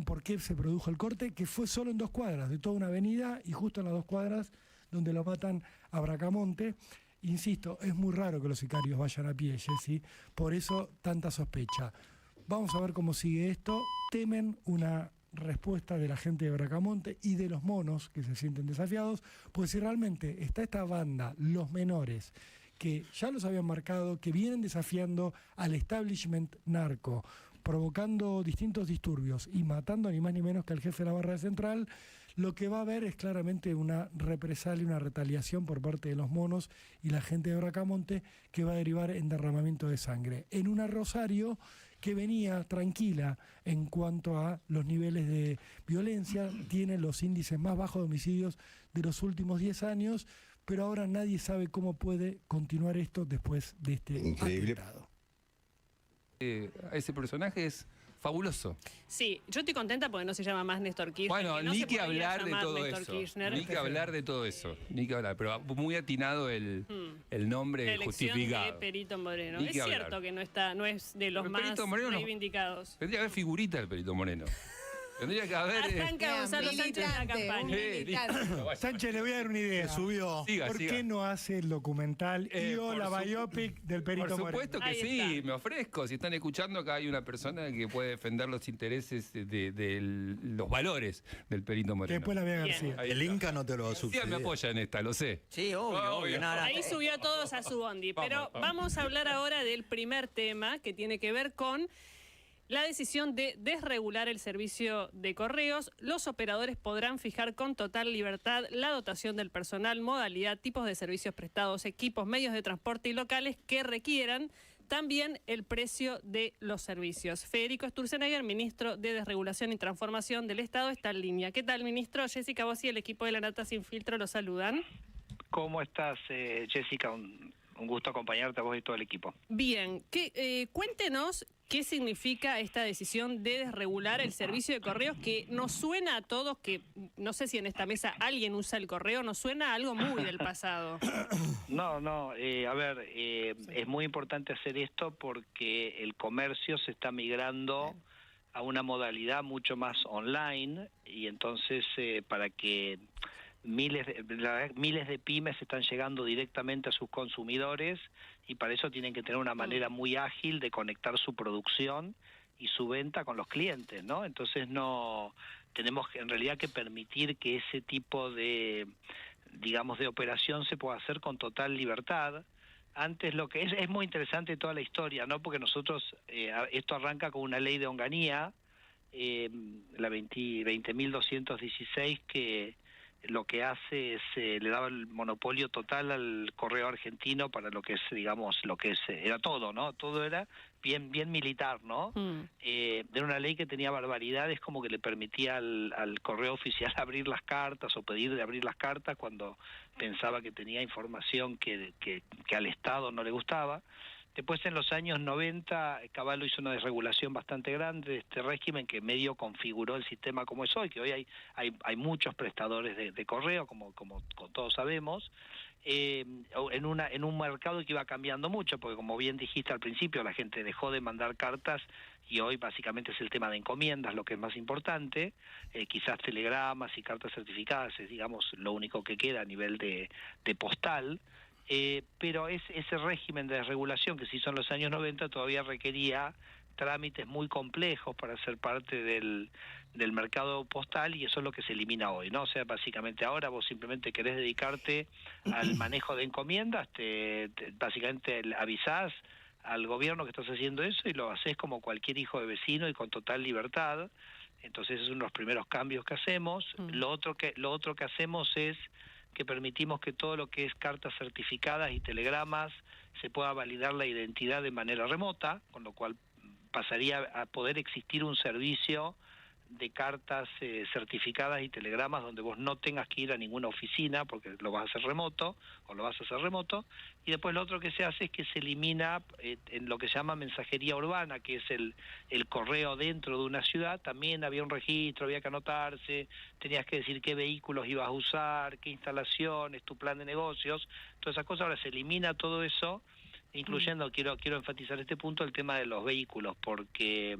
por qué se produjo el corte, que fue solo en 2 cuadras, de toda una avenida, y justo en las 2 cuadras donde lo matan a Bracamonte. Insisto, es muy raro que los sicarios vayan a pie, Jessy, por eso tanta sospecha. Vamos a ver cómo sigue esto. Temen una respuesta de la gente de Bracamonte y de los monos que se sienten desafiados, pues si realmente está esta banda, los menores, que ya los habían marcado, que vienen desafiando al establishment narco provocando distintos disturbios y matando ni más ni menos que al jefe de la barra central, lo que va a haber es claramente una represalia, una retaliación por parte de los monos y la gente de Bracamonte que va a derivar en derramamiento de sangre. En una Rosario que venía tranquila en cuanto a los niveles de violencia, tiene los índices más bajos de homicidios de los últimos 10 años, pero ahora nadie sabe cómo puede continuar esto después de este atentado. Ese personaje es fabuloso. Sí, yo estoy contenta porque no se llama más Néstor Kirchner. Bueno, no ni se que podía hablar de llamar todo Néstor eso. Kirchner. Ni que hablar de todo eso. Ni que hablar. Pero muy atinado el nombre La elección justificado. de Perito Moreno. Ni Es que hablar. cierto que no es de los Pero más Perito Moreno no- reivindicados. Tendría que haber figurita del Perito Moreno. Tendría que haber... Arranca Gonzalo Sánchez en la campaña. Sánchez, le voy a dar una idea. Subió. Siga, ¿Por siga. qué no hace el documental y o por la su- biopic del Perito Por Moreno? supuesto que Ahí sí, está. me ofrezco. Si están escuchando, acá hay una persona que puede defender los intereses de los valores del Perito Que Moreno. después la vea Bien. García. Ahí El está. Inca no te lo va a Sí, me suceder. apoya en esta, lo sé. Sí, obvio. No, no. Ahí subió a todos a su bondi. Vamos, Pero vamos. vamos a hablar ahora del primer tema que tiene que ver con la decisión de desregular el servicio de correos. Los operadores podrán fijar con total libertad la dotación del personal, modalidad, tipos de servicios prestados, equipos, medios de transporte y locales que requieran. También el precio de los servicios. Federico Sturzenegger, ministro de Desregulación y Transformación del Estado, está en línea. ¿Qué tal, ministro? Jessica, vos y el equipo de La Nata Sin Filtro lo saludan. ¿Cómo estás, Jessica? Un gusto acompañarte a vos y todo el equipo. Bien, cuéntenos qué significa esta decisión de desregular el servicio de correos, que nos suena a todos, que no sé si en esta mesa alguien usa el correo, nos suena a algo muy del pasado. No, es muy importante hacer esto porque el comercio se está migrando a una modalidad mucho más online y entonces para que miles de pymes están llegando directamente a sus consumidores y para eso tienen que tener una manera muy ágil de conectar su producción y su venta con los clientes, ¿no? Entonces tenemos en realidad que permitir que ese tipo de, digamos, de operación se pueda hacer con total libertad. Antes lo que es muy interesante toda la historia, ¿no? Porque nosotros, esto arranca con una ley de onganía, la 20.216, que lo que hace es le daba el monopolio total al correo argentino para lo que es, digamos, era todo, ¿no? Todo era bien militar, ¿no? Era una ley que tenía barbaridades, como que le permitía al correo oficial abrir las cartas o pedir de abrir las cartas cuando pensaba que tenía información que al Estado no le gustaba. Después, en los años 90, Cavallo hizo una desregulación bastante grande de este régimen que medio configuró el sistema como es hoy, que hoy hay muchos prestadores de correo, como todos sabemos, en un mercado que iba cambiando mucho, porque como bien dijiste al principio, la gente dejó de mandar cartas y hoy básicamente es el tema de encomiendas lo que es más importante, quizás telegramas y cartas certificadas es, digamos, lo único que queda a nivel de postal. Pero ese régimen de desregulación que se hizo en los años 90 todavía requería trámites muy complejos para ser parte del mercado postal y eso es lo que se elimina hoy, ¿no? O sea, básicamente ahora vos simplemente querés dedicarte al manejo de encomiendas, básicamente avisás al gobierno que estás haciendo eso y lo haces como cualquier hijo de vecino y con total libertad. Entonces esos son los primeros cambios que hacemos. Lo otro que hacemos es que permitimos que todo lo que es cartas certificadas y telegramas se pueda validar la identidad de manera remota, con lo cual pasaría a poder existir un servicio de cartas certificadas y telegramas donde vos no tengas que ir a ninguna oficina porque lo vas a hacer remoto o lo vas a hacer remoto. Y después lo otro que se hace es que se elimina en lo que se llama mensajería urbana, que es el correo dentro de una ciudad. También había un registro, había que anotarse, tenías que decir qué vehículos ibas a usar, qué instalaciones, tu plan de negocios, todas esas cosas. Ahora se elimina todo eso, incluyendo, quiero enfatizar este punto, el tema de los vehículos, porque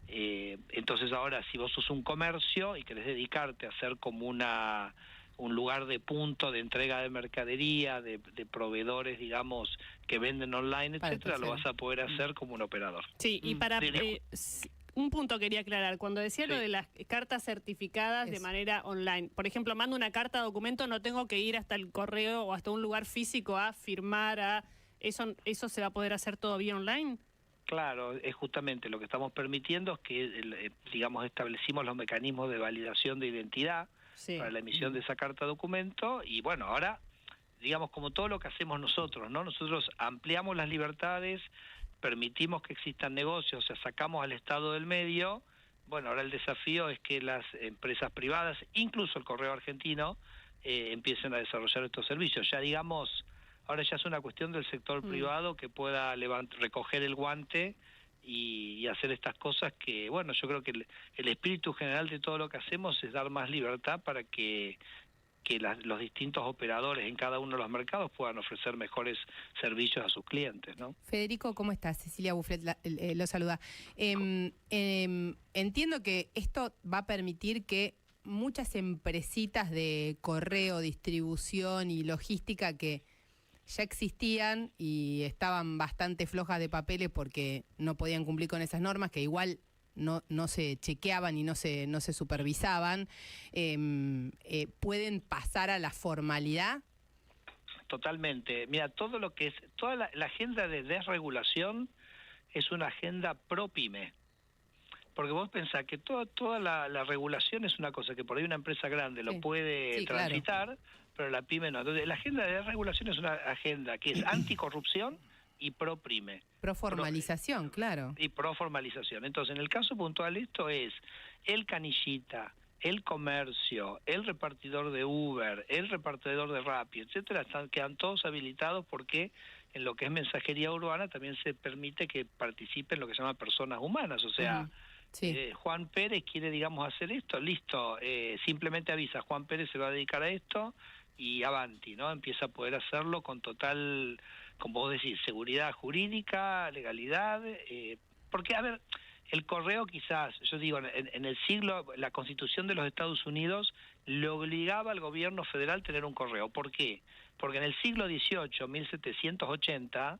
entonces ahora si vos sos un comercio y querés dedicarte a hacer como un lugar de punto de entrega de mercadería, de proveedores, digamos, que venden online, etcétera, lo vas a poder hacer como un operador. Sí, y para un punto quería aclarar, cuando decía lo de las cartas certificadas de manera online, por ejemplo, mando una carta documento, no tengo que ir hasta el correo o hasta un lugar físico a firmar, ¿eso se va a poder hacer todo vía online? Claro, es justamente lo que estamos permitiendo es que, digamos, establecimos los mecanismos de validación de identidad para la emisión de esa carta documento y bueno, ahora, digamos, como todo lo que hacemos nosotros, ¿no? Nosotros ampliamos las libertades, permitimos que existan negocios, o sea, sacamos al Estado del medio. Bueno, ahora el desafío es que las empresas privadas, incluso el Correo Argentino, empiecen a desarrollar estos servicios. Ya digamos, ahora ya es una cuestión del sector privado que pueda recoger el guante y hacer estas cosas que, bueno, yo creo que el espíritu general de todo lo que hacemos es dar más libertad para que los distintos operadores en cada uno de los mercados puedan ofrecer mejores servicios a sus clientes, ¿no? Federico, ¿cómo estás? Cecilia Bufflet lo saluda. Entiendo que esto va a permitir que muchas empresitas de correo, distribución y logística que ya existían y estaban bastante flojas de papeles porque no podían cumplir con esas normas, que igual no se chequeaban y no se supervisaban, ¿pueden pasar a la formalidad? Totalmente. Mira, todo lo que es, toda la agenda de desregulación es una agenda pro pyme. Porque vos pensás que toda la regulación es una cosa que por ahí una empresa grande lo puede transitar, claro, pero la pyme no. Entonces, la agenda de desregulación es una agenda que es anticorrupción y pro pyme. Pro formalización, claro. Y pro formalización. Entonces, en el caso puntual esto es el canillita, el comercio, el repartidor de Uber, el repartidor de Rappi, etcétera, quedan todos habilitados porque en lo que es mensajería urbana también se permite que participen lo que se llama personas humanas, o sea, Juan Pérez quiere, digamos, hacer esto, listo, simplemente avisa, Juan Pérez se va a dedicar a esto y avanti, ¿no? Empieza a poder hacerlo con total, como vos decís, seguridad jurídica, legalidad, porque, a ver, el correo quizás, yo digo, en el siglo, la Constitución de los Estados Unidos le obligaba al gobierno federal tener un correo. ¿Por qué? Porque en el siglo XVIII, 1780,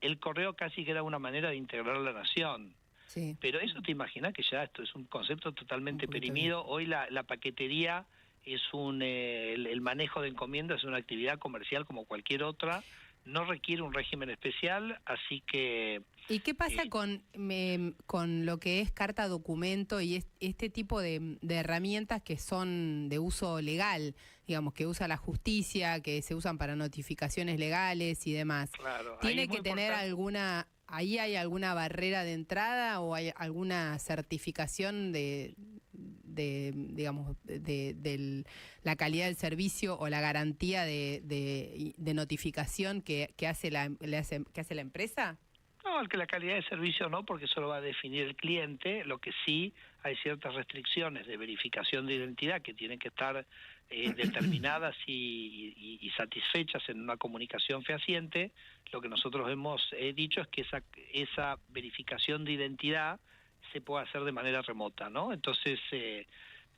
el correo casi que era una manera de integrar la nación. Sí. Pero eso te imaginas que ya esto es un concepto totalmente perimido. Hoy la paquetería es el manejo de encomiendas es una actividad comercial como cualquier otra, no requiere un régimen especial, así que... ¿Y qué pasa con lo que es carta documento y este tipo de herramientas que son de uso legal, digamos, que usa la justicia, que se usan para notificaciones legales y demás? Claro, ¿tiene que tener ahí hay alguna barrera de entrada o hay alguna certificación de la calidad del servicio o la garantía de notificación que hace la empresa? No, la calidad de servicio no, porque eso lo va a definir el cliente. Lo que sí, hay ciertas restricciones de verificación de identidad que tienen que estar determinadas y satisfechas en una comunicación fehaciente. Lo que nosotros hemos dicho es que esa verificación de identidad se puede hacer de manera remota, ¿no? Entonces,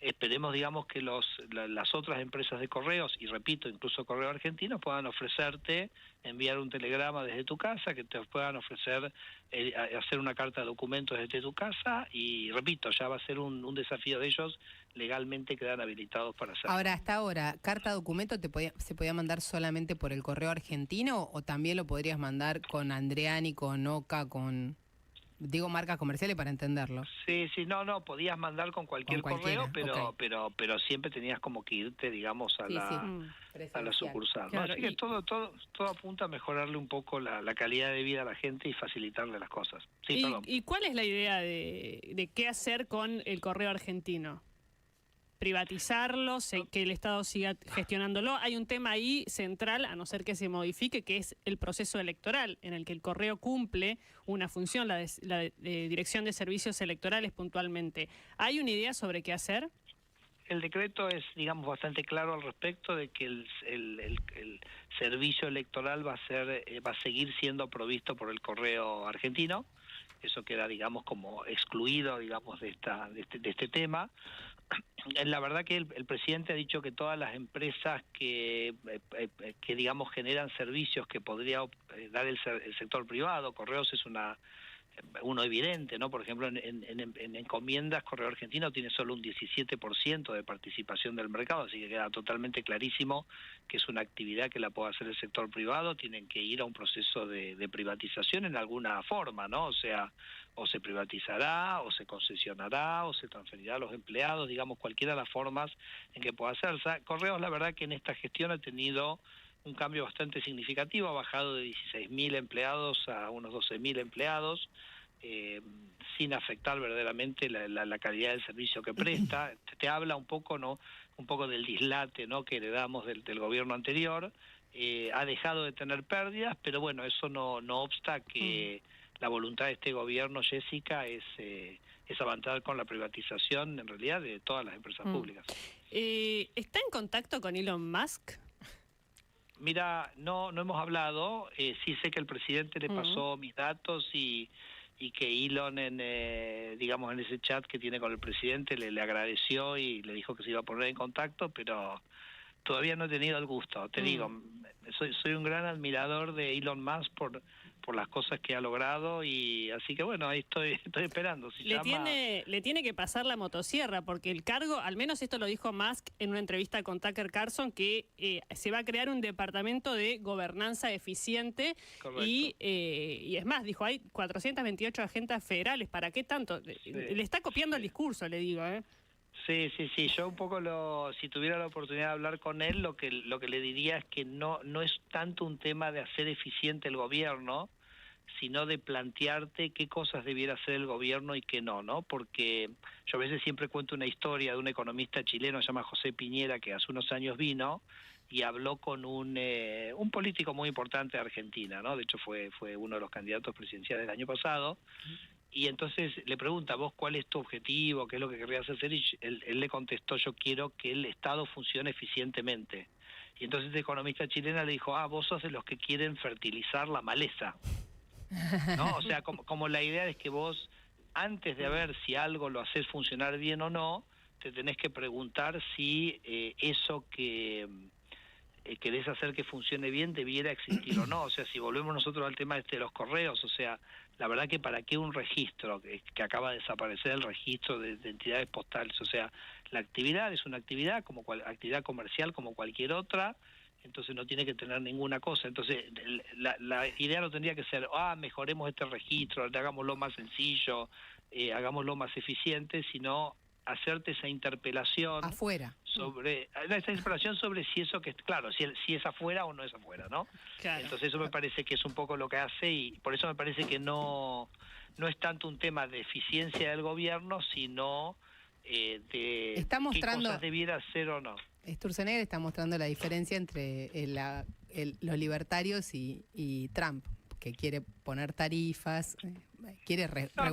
esperemos, digamos, que las otras empresas de correos, y repito, incluso Correo Argentino, puedan ofrecerte enviar un telegrama desde tu casa, que te puedan ofrecer hacer una carta de documentos desde tu casa, y repito, ya va a ser un desafío de ellos, legalmente quedan habilitados para hacerlo. Ahora, hasta ahora, ¿carta de documento se podía mandar solamente por el Correo Argentino o también lo podrías mandar con Andreani, con Oca, con... Digo marcas comerciales para entenderlo. Sí, no, podías mandar con cualquier correo, pero siempre tenías como que irte, digamos, a la sucursal, ¿no? Así que todo apunta a mejorarle un poco la calidad de vida a la gente y facilitarle las cosas. Sí, ¿Y cuál es la idea de qué hacer con el Correo Argentino? ¿Privatizarlo? ¿Que el Estado siga gestionándolo? Hay un tema ahí central, a no ser que se modifique, que es el proceso electoral, en el que el correo cumple una función, la de dirección de servicios electorales puntualmente. ¿Hay una idea sobre qué hacer? El decreto es, digamos, bastante claro al respecto de que el servicio electoral va a seguir siendo provisto por el Correo Argentino. Eso queda, digamos, como excluido, digamos, de este tema. La verdad que el presidente ha dicho que todas las empresas que digamos generan servicios que podría dar el sector privado, Correos es una uno evidente, ¿no? Por ejemplo, en encomiendas, Correo Argentino tiene solo un 17% de participación del mercado, así que queda totalmente clarísimo que es una actividad que la puede hacer el sector privado. Tienen que ir a un proceso de privatización en alguna forma, ¿no? O sea, o se privatizará, o se concesionará, o se transferirá a los empleados, digamos, cualquiera de las formas en que pueda hacerse. Correos, la verdad que en esta gestión ha tenido un cambio bastante significativo, ha bajado de 16.000 empleados a unos 12.000 empleados, sin afectar verdaderamente la calidad del servicio que presta. Te habla un poco, ¿no? Un poco del dislate, ¿no? Que heredamos del gobierno anterior. Ha dejado de tener pérdidas, pero bueno, eso no obsta que la voluntad de este gobierno, Jessica, es avanzar con la privatización, en realidad, de todas las empresas públicas. ¿Está en contacto con Elon Musk? Mira, no hemos hablado. Sí sé que el presidente le pasó mis datos y que Elon, digamos, en ese chat que tiene con el presidente, le agradeció y le dijo que se iba a poner en contacto, pero todavía no he tenido el gusto. Te digo, soy un gran admirador de Elon Musk por las cosas que ha logrado, y así que bueno, ahí estoy esperando. Le tiene que pasar la motosierra, porque el cargo, al menos esto lo dijo Musk en una entrevista con Tucker Carlson, que se va a crear un departamento de gobernanza eficiente. Y es más, dijo, hay 428 agencias federales, ¿para qué tanto? Sí, le está copiando el discurso, le digo, Sí, yo un poco si tuviera la oportunidad de hablar con él, lo que le diría es que no es tanto un tema de hacer eficiente el gobierno, sino de plantearte qué cosas debiera hacer el gobierno y qué no, ¿no? Porque yo a veces siempre cuento una historia de un economista chileno, se llama José Piñera, que hace unos años vino y habló con un político muy importante de Argentina, ¿no? De hecho fue uno de los candidatos presidenciales del año pasado. Y entonces le pregunta, ¿vos cuál es tu objetivo? ¿Qué es lo que querrías hacer? Y él le contestó, yo quiero que el Estado funcione eficientemente. Y entonces este economista chilena le dijo, vos sos de los que quieren fertilizar la maleza, ¿no? O sea, como la idea es que vos, antes de ver si algo lo haces funcionar bien o no, te tenés que preguntar si eso que querés hacer que funcione bien debiera existir o no. O sea, si volvemos nosotros al tema de los correos, o sea, la verdad que para qué un registro, que acaba de desaparecer el registro de entidades postales. O sea, la actividad es una actividad como actividad comercial como cualquier otra, entonces no tiene que tener ninguna cosa. Entonces la idea no tendría que ser, mejoremos este registro, hagámoslo más sencillo, hagámoslo más eficiente, sino hacerte esa interpelación afuera sobre si eso que claro, si es afuera o no es afuera, ¿no? Claro. Entonces eso me parece que es un poco lo que hace, y por eso me parece que no es tanto un tema de eficiencia del gobierno, sino de qué cosas debiera hacer o no. Sturzenegger está mostrando la diferencia entre los libertarios y Trump, que quiere poner tarifas, quiere regular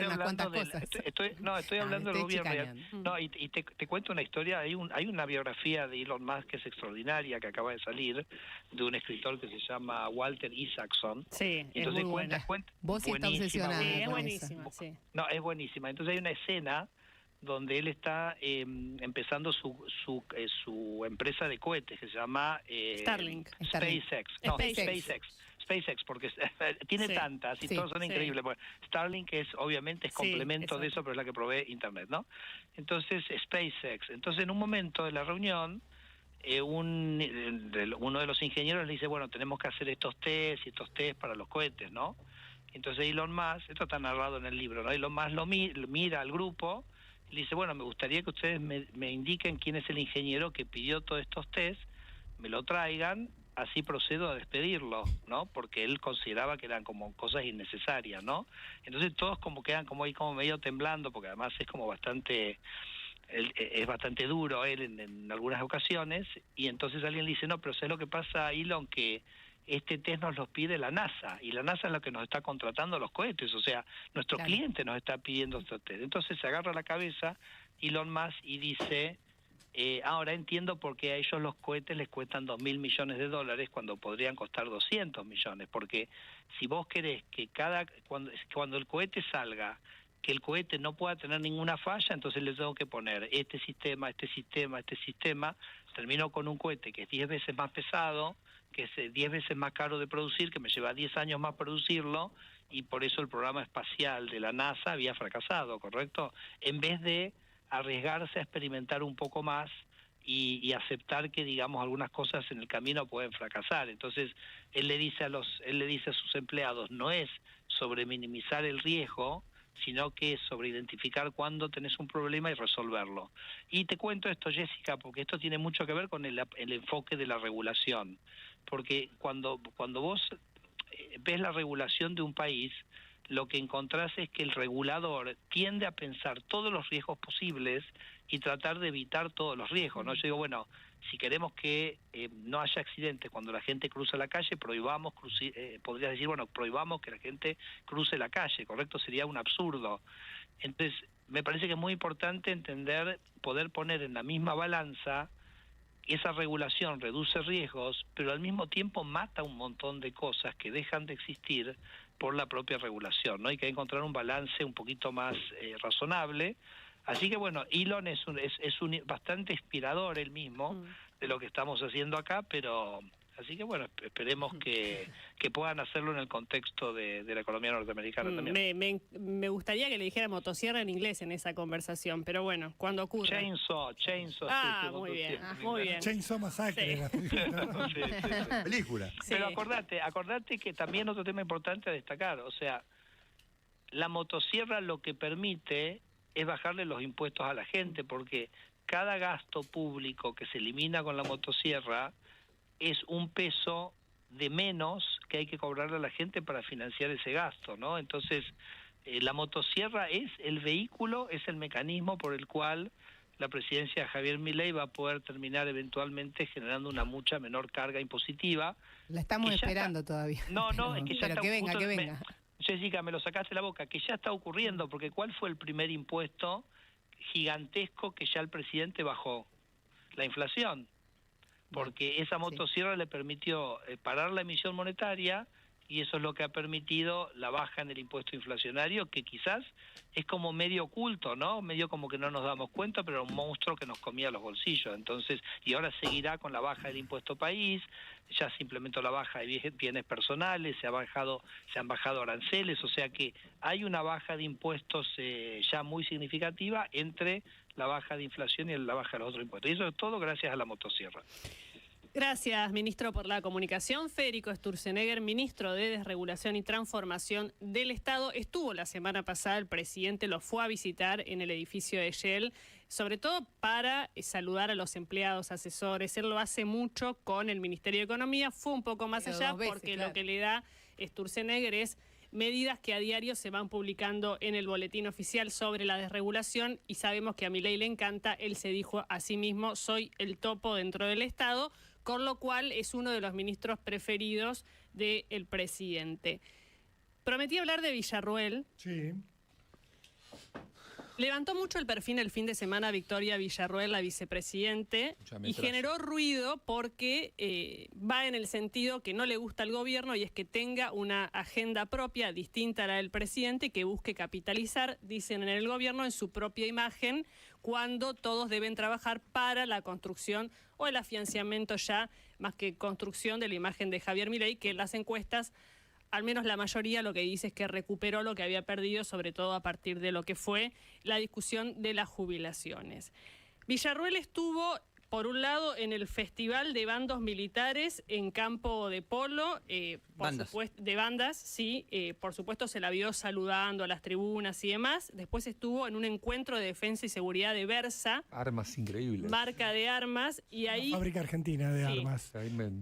unas cuantas cosas. Estoy hablando del gobierno. Y te cuento una historia. Hay una biografía de Elon Musk que es extraordinaria, que acaba de salir, de un escritor que se llama Walter Isaacson. Sí, entonces es muy buena. Vos sí está obsesionada. Sí, es buenísima, sí. No, es buenísima. Entonces hay una escena donde él está empezando su empresa de cohetes, que se llama Starlink. SpaceX, porque tiene tantas y todas son increíbles. Bueno, Starlink obviamente es complemento de eso, pero es la que provee Internet, ¿no? Entonces, SpaceX. Entonces, en un momento de la reunión, uno de los ingenieros le dice, bueno, tenemos que hacer estos test para los cohetes, ¿no? Entonces Elon Musk, esto está narrado en el libro, ¿no? Elon Musk lo mira al grupo y le dice, bueno, me gustaría que ustedes me indiquen quién es el ingeniero que pidió todos estos test, me lo traigan, así procedo a despedirlo, ¿no? Porque él consideraba que eran como cosas innecesarias, ¿no? Entonces todos quedan como ahí como medio temblando, porque además es como bastante duro él en algunas ocasiones, y entonces alguien le dice, no, pero ¿sabes lo que pasa, Elon? Que este test nos los pide la NASA, y la NASA es la que nos está contratando los cohetes, o sea, nuestro cliente nos está pidiendo estos test. Entonces se agarra la cabeza Elon Musk y dice, ahora entiendo por qué a ellos los cohetes les cuestan $2.000 millones cuando podrían costar 200 millones, porque si vos querés que cuando el cohete salga, que el cohete no pueda tener ninguna falla, entonces le tengo que poner este sistema, termino con un cohete que es 10 veces más pesado, que es 10 veces más caro de producir, que me lleva 10 años más producirlo, y por eso el programa espacial de la NASA había fracasado, ¿correcto? En vez de arriesgarse a experimentar un poco más y aceptar que, digamos, algunas cosas en el camino pueden fracasar. Entonces, él le dice a sus empleados, no es sobre minimizar el riesgo, sino que es sobre identificar cuándo tenés un problema y resolverlo. Y te cuento esto, Jessica, porque esto tiene mucho que ver con el enfoque de la regulación. Porque cuando vos ves la regulación de un país, lo que encontrás es que el regulador tiende a pensar todos los riesgos posibles y tratar de evitar todos los riesgos, ¿no? Yo digo, bueno, si queremos que no haya accidentes cuando la gente cruza la calle, prohibamos, podrías decir, bueno, prohibamos que la gente cruce la calle, ¿correcto? Sería un absurdo. Entonces, me parece que es muy importante entender, poder poner en la misma balanza, esa regulación reduce riesgos, pero al mismo tiempo mata un montón de cosas que dejan de existir por la propia regulación, ¿no? Hay que encontrar un balance un poquito más razonable. Así que bueno, Elon es bastante inspirador él mismo de lo que estamos haciendo acá, pero así que bueno, esperemos que puedan hacerlo en el contexto de la economía norteamericana también. Me gustaría que le dijera motosierra en inglés en esa conversación, pero bueno, cuando ocurra. Chainsaw. Ah, muy bien, muy bien. Chainsaw Massacre. Sí. Película. Sí. Pero acordate que también otro tema importante a destacar, o sea, la motosierra lo que permite es bajarle los impuestos a la gente, porque cada gasto público que se elimina con la motosierra es un peso de menos que hay que cobrarle a la gente para financiar ese gasto, ¿no? Entonces, la motosierra es el vehículo, es el mecanismo por el cual la presidencia de Javier Milei va a poder terminar eventualmente generando una mucha menor carga impositiva. La estamos esperando todavía. No, es que ya pero está. que venga. Jessica, me lo sacaste de la boca, que ya está ocurriendo, porque ¿cuál fue el primer impuesto gigantesco que ya el presidente bajó? La inflación. Porque esa motosierra le permitió parar la emisión monetaria, y eso es lo que ha permitido la baja en el impuesto inflacionario, que quizás es como medio oculto, ¿no? Medio como que no nos damos cuenta, pero era un monstruo que nos comía los bolsillos. Entonces, y ahora seguirá con la baja del impuesto país, ya se implementó la baja de bienes personales, se han bajado aranceles, o sea que hay una baja de impuestos ya muy significativa entre la baja de inflación y la baja de los otros impuestos. Y eso es todo gracias a la motosierra. Gracias, ministro, por la comunicación. Federico Sturzenegger, ministro de Desregulación y Transformación del Estado. Estuvo la semana pasada, el presidente lo fue a visitar en el edificio de Shell, sobre todo para saludar a los empleados, asesores. Él lo hace mucho con el Ministerio de Economía, fue un poco más allá porque lo que le da Sturzenegger es medidas que a diario se van publicando en el boletín oficial sobre la desregulación, y sabemos que a Milei le encanta. Él se dijo a sí mismo, soy el topo dentro del Estado, con lo cual es uno de los ministros preferidos del presidente. Prometí hablar de Villarruel. Sí. Levantó mucho el perfil el fin de semana Victoria Villarruel, la vicepresidente, y generó ruido porque va en el sentido que no le gusta al gobierno, y es que tenga una agenda propia distinta a la del presidente, que busque capitalizar, dicen en el gobierno, en su propia imagen, cuando todos deben trabajar para la construcción o el afianzamiento, ya más que construcción, de la imagen de Javier Milei, que en las encuestas, al menos la mayoría, lo que dice es que recuperó lo que había perdido, sobre todo a partir de lo que fue la discusión de las jubilaciones. Villarruel estuvo, por un lado, en el Festival de Bandos Militares en Campo de Polo, de bandas, sí, por supuesto se la vio saludando a las tribunas y demás. Después estuvo en un encuentro de defensa y seguridad de Versa. Armas increíbles. Marca de armas, y ahí... Una fábrica argentina de armas.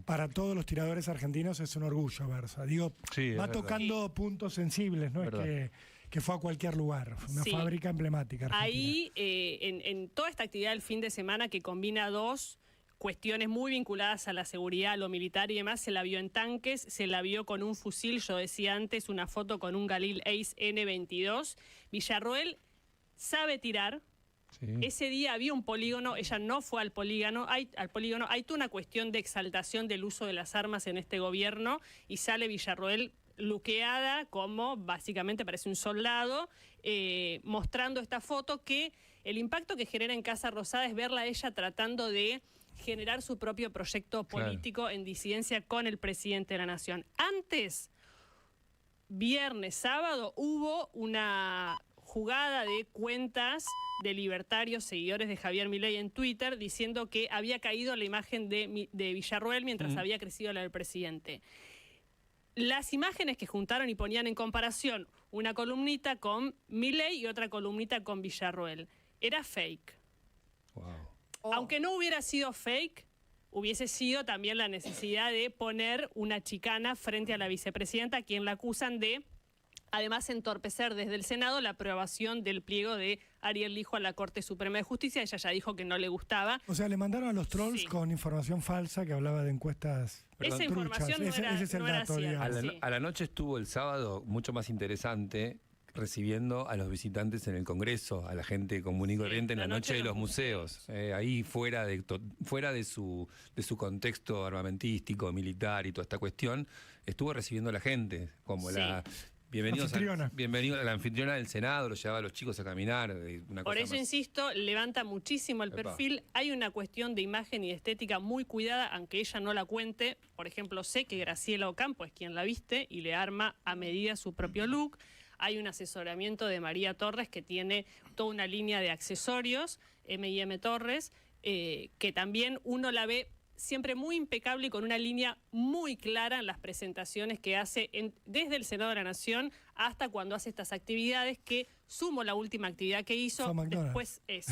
Para todos los tiradores argentinos es un orgullo Versa. Digo, va tocando puntos sensibles, no es que fue a cualquier lugar, una fábrica emblemática argentina. Ahí, en toda esta actividad del fin de semana, que combina dos cuestiones muy vinculadas a la seguridad, a lo militar y demás, se la vio en tanques, se la vio con un fusil, yo decía antes, una foto con un Galil Ace N22. Villarruel sabe tirar. Sí. Ese día había un polígono, ella no fue al polígono. Hay toda una cuestión de exaltación del uso de las armas en este gobierno, y sale Villarruel luqueada, como básicamente parece un soldado, mostrando esta foto, que el impacto que genera en Casa Rosada es verla a ella tratando de generar su propio proyecto político en disidencia con el presidente de la Nación. Antes, viernes, sábado, hubo una jugada de cuentas de libertarios, seguidores de Javier Milei en Twitter, diciendo que había caído la imagen de Villarroel mientras había crecido la del presidente. Las imágenes que juntaron y ponían en comparación una columnita con Milei y otra columnita con Villarroel. Era fake. Wow. Aunque no hubiera sido fake, hubiese sido también la necesidad de poner una chicana frente a la vicepresidenta, a quien la acusan de, además, entorpecer desde el Senado la aprobación del pliego de Ariel Lijo a la Corte Suprema de Justicia. Ella ya dijo que no le gustaba. O sea, le mandaron a los trolls con información falsa que hablaba de encuestas. Esa información ese es el dato, digamos. A la noche estuvo el sábado, mucho más interesante, recibiendo a los visitantes en el Congreso, a la gente común y corriente en la noche de los museos. Ahí fuera de su contexto armamentístico, militar y toda esta cuestión, estuvo recibiendo a la gente, como la... Bienvenido a la anfitriona del Senado, lo llevaba a los chicos a caminar. Por eso, insisto, levanta muchísimo el perfil. Hay una cuestión de imagen y de estética muy cuidada, aunque ella no la cuente. Por ejemplo, sé que Graciela Ocampo es quien la viste y le arma a medida su propio look. Hay un asesoramiento de María Torres, que tiene toda una línea de accesorios, M&M Torres, que también uno la ve siempre muy impecable y con una línea muy clara en las presentaciones que hace desde el Senado de la Nación hasta cuando hace estas actividades, que sumo la última actividad que hizo, después eso.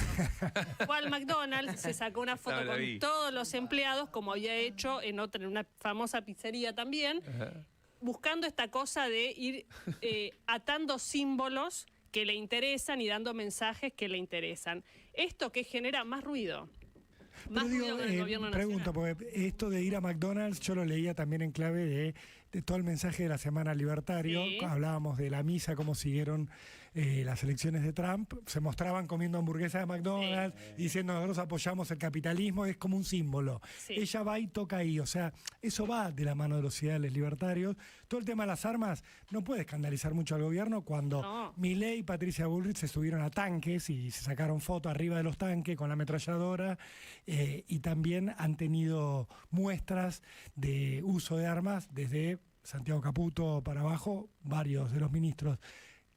Fue al McDonald's, se sacó una foto con todos los empleados, como había hecho en una famosa pizzería también, buscando esta cosa de ir atando símbolos que le interesan y dando mensajes que le interesan. Esto que genera más ruido. Más ruido con el gobierno nacional. Pregunto, porque esto de ir a McDonald's yo lo leía también en clave de todo el mensaje de la Semana Libertario. Sí. Hablábamos de la misa, cómo siguieron las elecciones de Trump. Se mostraban comiendo hamburguesas de McDonald's, diciendo nosotros apoyamos el capitalismo, es como un símbolo. Sí. Ella va y toca ahí, o sea, eso va de la mano de los ideales libertarios. Todo el tema de las armas no puede escandalizar mucho al gobierno cuando Milei y Patricia Bullrich se subieron a tanques y se sacaron fotos arriba de los tanques con la ametralladora, y también han tenido muestras de uso de armas desde Santiago Caputo para abajo, varios de los ministros.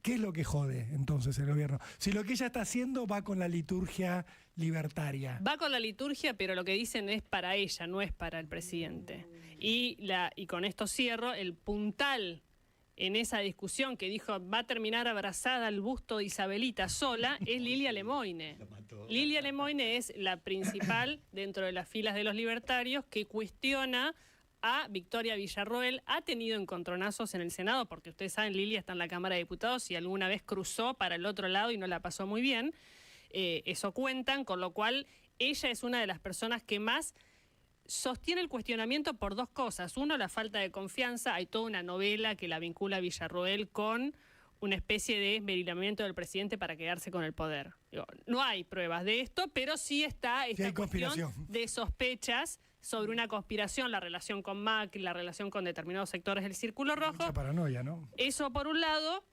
¿Qué es lo que jode entonces el gobierno? Si lo que ella está haciendo va con la liturgia libertaria. Va con la liturgia, pero lo que dicen es para ella, no es para el presidente. Y con esto cierro, el puntal en esa discusión que dijo va a terminar abrazada al busto de Isabelita sola, es Lilia Lemoine. Lilia Lemoine es la principal dentro de las filas de los libertarios que cuestiona a Victoria Villarroel. Ha tenido encontronazos en el Senado, porque ustedes saben, Lilia está en la Cámara de Diputados y alguna vez cruzó para el otro lado y no la pasó muy bien. Eso cuentan, con lo cual ella es una de las personas que más sostiene el cuestionamiento por dos cosas. Uno, la falta de confianza. Hay toda una novela que la vincula a Villarroel con una especie de esmerilamiento del presidente para quedarse con el poder. No hay pruebas de esto, pero sí está esta cuestión de sospechas sobre una conspiración, la relación con Macri, la relación con determinados sectores del Círculo Rojo. Mucha paranoia, ¿no? Eso por un lado.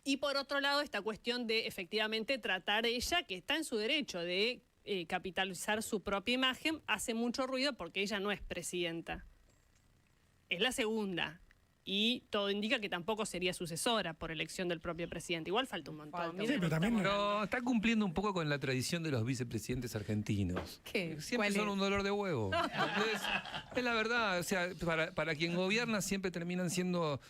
Y por otro lado, esta cuestión de efectivamente tratar ella, que está en su derecho de capitalizar su propia imagen, hace mucho ruido porque ella no es presidenta. Es la segunda. Y todo indica que tampoco sería sucesora por elección del propio presidente. Igual falta un montón. Sí, pero también está cumpliendo un poco con la tradición de los vicepresidentes argentinos. ¿Qué? Siempre son un dolor de huevo. Es la verdad. O sea, para quien gobierna siempre terminan siendo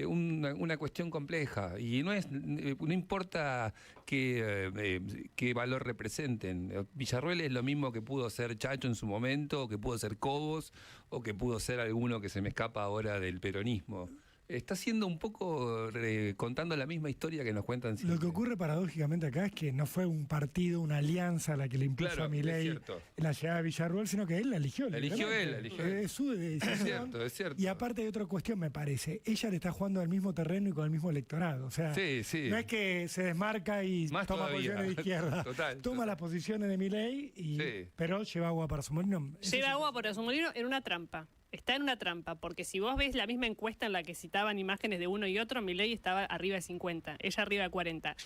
una cuestión compleja. Y no importa qué valor representen. Villarroel es lo mismo que pudo ser Chacho en su momento, o que pudo ser Cobos, o que pudo ser alguno que se me escapa ahora del peronismo. Está siendo un poco contando la misma historia que nos cuentan siempre. Lo que ocurre paradójicamente acá es que no fue un partido, una alianza la que le impuso a Milei la llegada de Villarroel, sino que él la eligió. Eligió él. Es su decisión. Es cierto. Y aparte hay otra cuestión, me parece. Ella le está jugando al mismo terreno y con el mismo electorado. O sea, no es que se desmarca y toma posiciones de izquierda. Toma las posiciones de Milei, pero lleva agua para su molino. Lleva agua para su molino en una trampa. Está en una trampa, porque si vos ves la misma encuesta en la que citaban imágenes de uno y otro, Milei estaba arriba de 50, ella arriba de 40.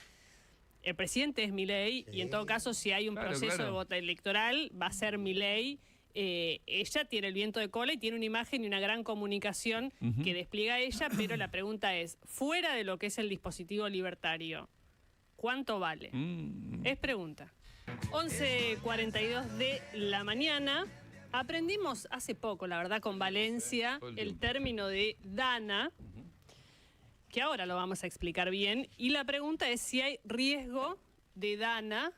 El presidente es Milei, y en todo caso, si hay un proceso de voto electoral, va a ser Milei ella tiene el viento de cola y tiene una imagen y una gran comunicación que despliega ella, pero la pregunta es, fuera de lo que es el dispositivo libertario, ¿cuánto vale? Es pregunta. 11:42 de la mañana. Aprendimos hace poco, la verdad, con Valencia, el término de dana, que ahora lo vamos a explicar bien. Y la pregunta es si hay riesgo de dana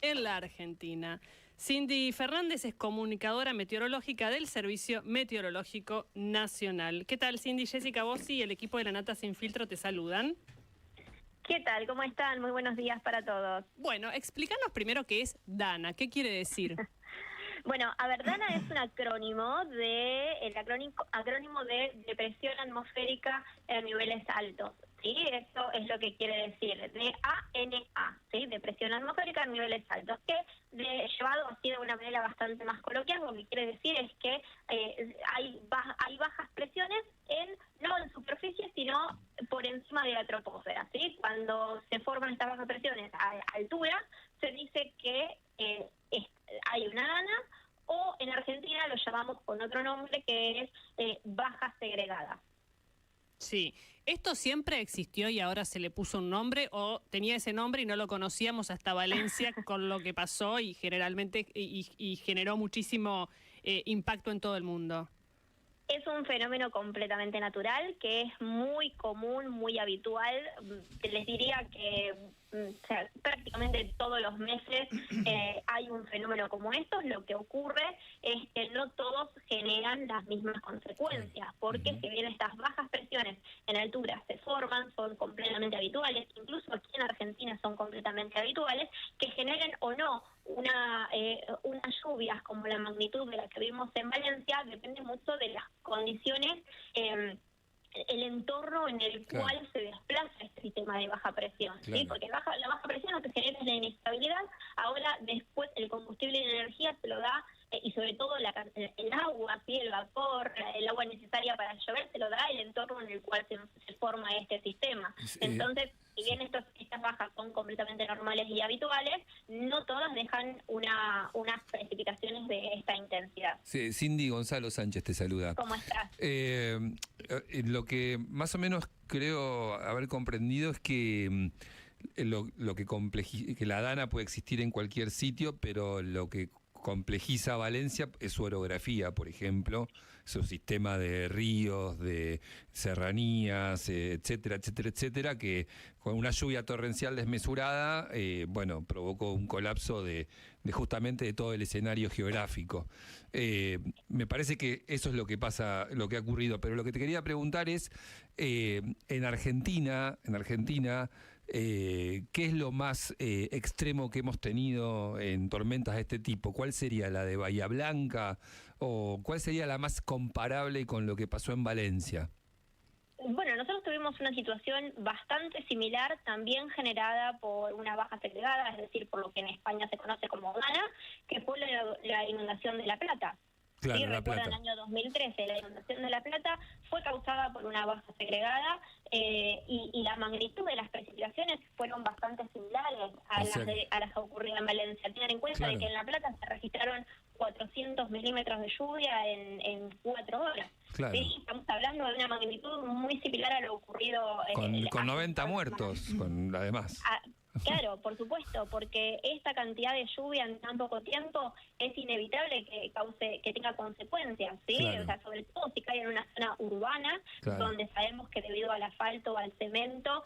en la Argentina. Cindy Fernández es comunicadora meteorológica del Servicio Meteorológico Nacional. ¿Qué tal, Cindy? Jessica Bossi y el equipo de La Nata Sin Filtro te saludan. ¿Qué tal? ¿Cómo están? Muy buenos días para todos. Bueno, explícanos primero qué es DANA. ¿Qué quiere decir? Bueno, a ver, DANA es un acrónimo de depresión atmosférica en niveles altos. ¿Sí? Eso es lo que quiere decir, D-A-N-A, ¿sí? Depresión atmosférica en niveles altos, que llevado así de una manera bastante más coloquial, lo que quiere decir es que hay bajas presiones no en superficie, sino por encima de la troposfera, ¿sí? Cuando se forman estas bajas presiones a altura, se dice que hay una dana, o en Argentina lo llamamos con otro nombre que es baja segregada. Sí. ¿Esto siempre existió y ahora se le puso un nombre, o tenía ese nombre y no lo conocíamos hasta Valencia con lo que pasó y generalmente y generó muchísimo impacto en todo el mundo? Es un fenómeno completamente natural, que es muy común, muy habitual. Les diría que prácticamente todos los meses hay un fenómeno como estos. Lo que ocurre es que no todos generan las mismas consecuencias, porque si bien estas bajas presiones en altura se forman, son completamente habituales, incluso aquí en Argentina son completamente habituales, que generen o no unas lluvias como la magnitud de la que vimos en Valencia, depende mucho de las condiciones, el entorno en el cual se desplaza este sistema de baja presión, ¿sí? Porque la baja presión lo que genera es la inestabilidad. Ahora después el combustible y la energía se lo da, y sobre todo el agua, ¿sí? El vapor, el agua necesaria para llover, se lo da el entorno en el cual se forma este sistema. Entonces, si bien estas bajas son completamente normales y habituales, no todas dejan unas precipitaciones de esta intensidad. Sí, Cindy, Gonzalo Sánchez te saluda. ¿Cómo estás? Lo que más o menos creo haber comprendido es que que la dana puede existir en cualquier sitio, pero lo que complejiza Valencia es su orografía, por ejemplo, su sistema de ríos, de serranías, etcétera, etcétera, etcétera, que con una lluvia torrencial desmesurada, provocó un colapso de justamente de todo el escenario geográfico. Me parece que eso es lo que pasa, lo que ha ocurrido, pero lo que te quería preguntar es, en Argentina, ¿qué es lo más extremo que hemos tenido en tormentas de este tipo? ¿Cuál sería la de Bahía Blanca? ¿O cuál sería la más comparable con lo que pasó en Valencia? Bueno, nosotros tuvimos una situación bastante similar, también generada por una baja segregada, es decir, por lo que en España se conoce como dana, que fue la inundación de La Plata. Claro, ¿Sí? La Recuerdan Plata. el año 2013, la inundación de La Plata fue causada por una baja segregada, y la magnitud de las precipitaciones fueron bastante similares a las que ocurrieron en Valencia. Tengan en cuenta de que en La Plata se registraron 400 milímetros de lluvia en 4 horas. Claro. ¿Sí? Estamos hablando de una magnitud muy similar a lo ocurrido Con 90 muertos, además. Claro, por supuesto, porque esta cantidad de lluvia en tan poco tiempo es inevitable que tenga consecuencias, ¿sí? Claro. O sea, sobre todo si cae en una zona urbana, donde sabemos que debido al asfalto o al cemento,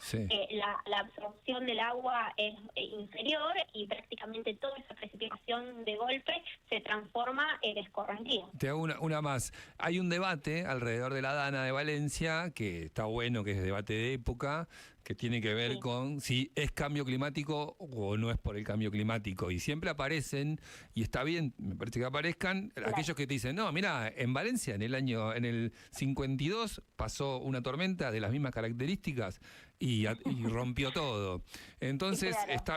la absorción del agua es inferior y prácticamente toda esa precipitación de golpe se transforma en escorrentía. Te hago una más. Hay un debate alrededor de la dana de Valencia, que está bueno, que es debate de época, que tiene que ver con si es cambio climático o no es por el cambio climático. Y siempre aparecen, y está bien, me parece que aparezcan, aquellos que te dicen, no, mira, en Valencia en el 52 pasó una tormenta de las mismas características y rompió todo. Entonces,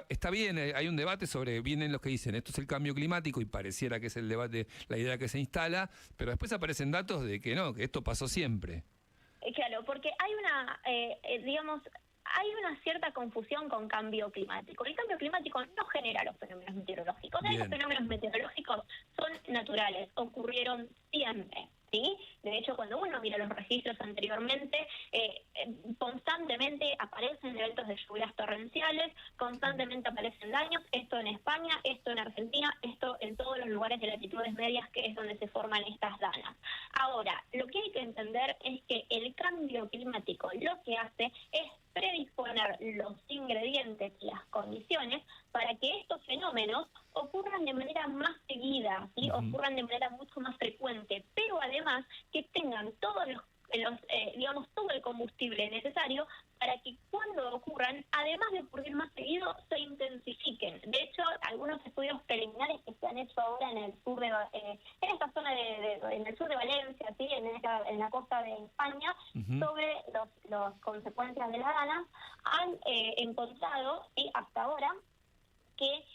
está bien, hay un debate vienen los que dicen, esto es el cambio climático, y pareciera que es el debate, la idea que se instala, pero después aparecen datos de que no, que esto pasó siempre. Claro, porque hay hay una cierta confusión con cambio climático. El cambio climático no genera los fenómenos meteorológicos. Los fenómenos meteorológicos son naturales, ocurrieron siempre. ¿Sí? De hecho, cuando uno mira los registros anteriormente, constantemente aparecen eventos de lluvias torrenciales, constantemente aparecen daños, esto en España, esto en Argentina, esto en todos los lugares de latitudes medias que es donde se forman estas danas. Ahora, lo que hay que entender es que el cambio climático lo que hace es predisponer los ingredientes y las condiciones para que estos fenómenos ocurran de manera más seguida, ¿sí? Ocurran de manera mucho más frecuente, pero además que tengan todos digamos, todo el combustible necesario para que cuando ocurran, además de ocurrir más seguido, se intensifiquen. De hecho, algunos estudios preliminares que se han hecho ahora en el sur en esta zona en el sur de Valencia, ¿sí? en la costa de España, sobre las consecuencias de la dana, han encontrado, ¿sí? hasta ahora, que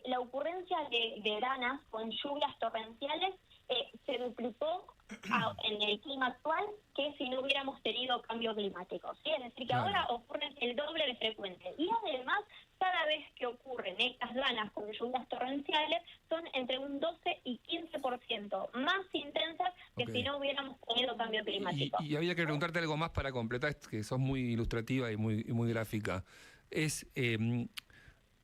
la ocurrencia de danas con lluvias torrenciales se duplicó en el clima actual que si no hubiéramos tenido cambio climático, ¿sí? Es decir, que ahora ocurren el doble de frecuente. Y además, cada vez que ocurren estas danas con lluvias torrenciales, son entre un 12 y 15% más intensas que si no hubiéramos tenido cambio climático. Y había que preguntarte algo más para completar, que sos muy ilustrativa y muy gráfica.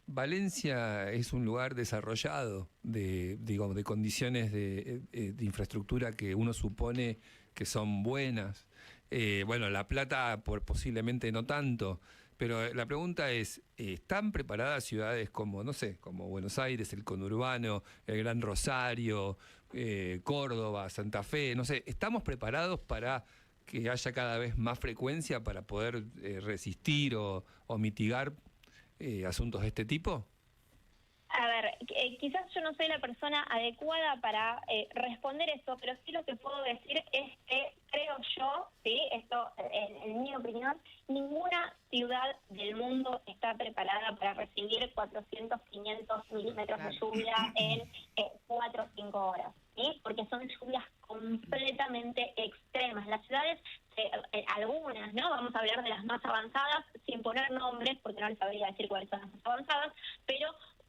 Valencia es un lugar desarrollado de condiciones de infraestructura que uno supone que son buenas. Bueno, La Plata posiblemente no tanto, pero la pregunta es, ¿están preparadas ciudades como, no sé, como Buenos Aires, el conurbano, el Gran Rosario, Córdoba, Santa Fe? No sé, ¿estamos preparados para que haya cada vez más frecuencia para poder resistir o mitigar asuntos de este tipo? A ver, quizás yo no soy la persona adecuada para responder eso, pero sí lo que puedo decir es que creo yo, sí, esto en mi opinión, ninguna ciudad del mundo está preparada para recibir 400, 500 milímetros de lluvia en 4 o 5 horas, ¿sí? Porque son lluvias completamente extremas. Las ciudades, algunas, ¿no? Vamos a hablar de las más avanzadas, sin poner nombres, porque no les sabría decir cuáles son las más avanzadas, pero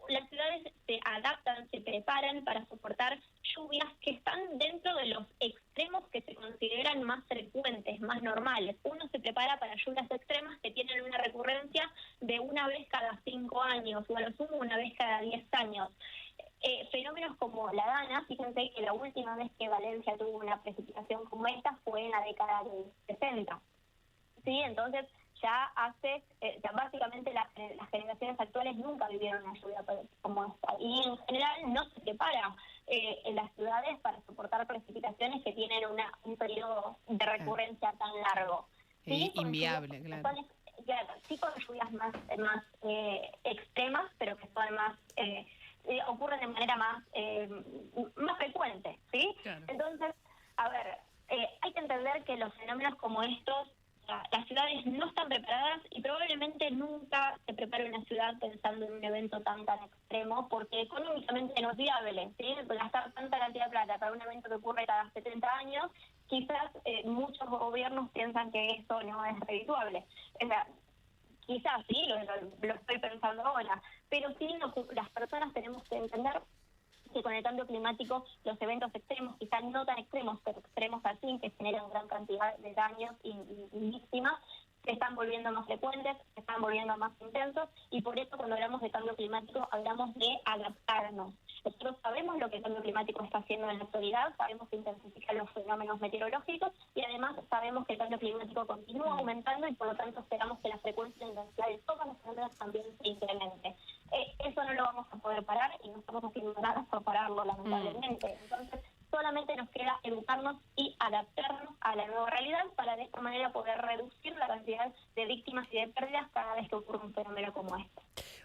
las ciudades se adaptan, se preparan para soportar lluvias que están dentro de los extremos que se consideran más frecuentes, más normales. Uno se prepara para lluvias extremas que tienen una recurrencia de una vez cada 5 años, o a lo sumo una vez cada 10 años. Fenómenos como la dana, fíjense que la última vez que Valencia tuvo una precipitación como esta fue en la década de 60. ¿Sí? Entonces, ya básicamente las generaciones actuales nunca vivieron una lluvia como esta. Y en general no se prepara en las ciudades para soportar precipitaciones que tienen un periodo de recurrencia tan largo. ¿Sí? Inviable, claro. Sí, con lluvias más extremas, pero que son más ocurren de manera más frecuente, ¿sí? Claro. Entonces, a ver, hay que entender que los fenómenos como estos, las ciudades no están preparadas y probablemente nunca se prepare una ciudad pensando en un evento tan extremo, porque económicamente no es viable, ¿sí? Gastar tanta cantidad de plata para un evento que ocurre cada 70 años, quizás muchos gobiernos piensan que eso no es redituable. O sea, quizás sí, lo estoy pensando ahora, pero sí las personas tenemos que entender que con el cambio climático los eventos extremos, quizás no tan extremos, pero extremos así, que generan gran cantidad de daños y víctimas, se están volviendo más frecuentes, se están volviendo más intensos, y por eso cuando hablamos de cambio climático hablamos de adaptarnos. Nosotros sabemos lo que el cambio climático está haciendo en la actualidad, sabemos que intensifica los fenómenos meteorológicos y además sabemos que el cambio climático continúa aumentando y por lo tanto esperamos que la frecuencia e intensidad de todos los fenómenos también se incremente. Eso no lo vamos a poder parar y no estamos haciendo nada por pararlo, lamentablemente. Entonces, solamente nos queda educarnos y adaptarnos a la nueva realidad para de esta manera poder reducir la cantidad de víctimas y de pérdidas cada vez que ocurre un fenómeno como este.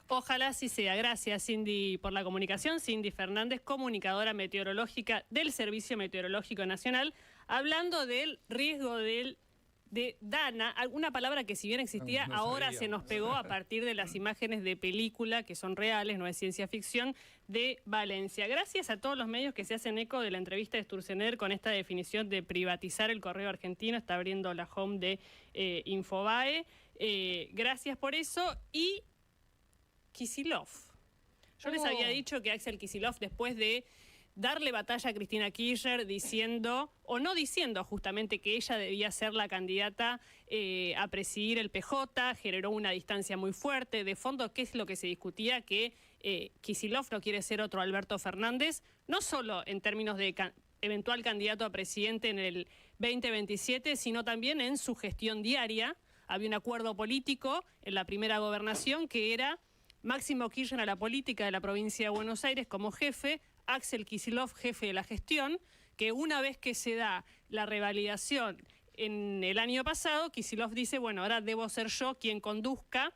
Ojalá así sea. Gracias, Cindy, por la comunicación. Cindy Fernández, comunicadora meteorológica del Servicio Meteorológico Nacional, hablando del riesgo de dana, una palabra que si bien existía, ahora se nos pegó a partir de las imágenes de película, que son reales, no es ciencia ficción, de Valencia. Gracias a todos los medios que se hacen eco de la entrevista de Sturzenegger con esta definición de privatizar el correo argentino. Está abriendo la home de Infobae. Gracias por eso. Y Kicillof. Yo les había dicho que Axel Kicillof, después de darle batalla a Cristina Kirchner diciendo, o no diciendo justamente que ella debía ser la candidata a presidir el PJ, generó una distancia muy fuerte. De fondo, ¿qué es lo que se discutía? Que Kicillof no quiere ser otro Alberto Fernández, no solo en términos de eventual candidato a presidente en el 2027, sino también en su gestión diaria. Había un acuerdo político en la primera gobernación que era Máximo Kirchner a la política de la provincia de Buenos Aires como jefe, Axel Kicillof jefe de la gestión, que una vez que se da la revalidación en el año pasado, Kicillof dice, bueno, ahora debo ser yo quien conduzca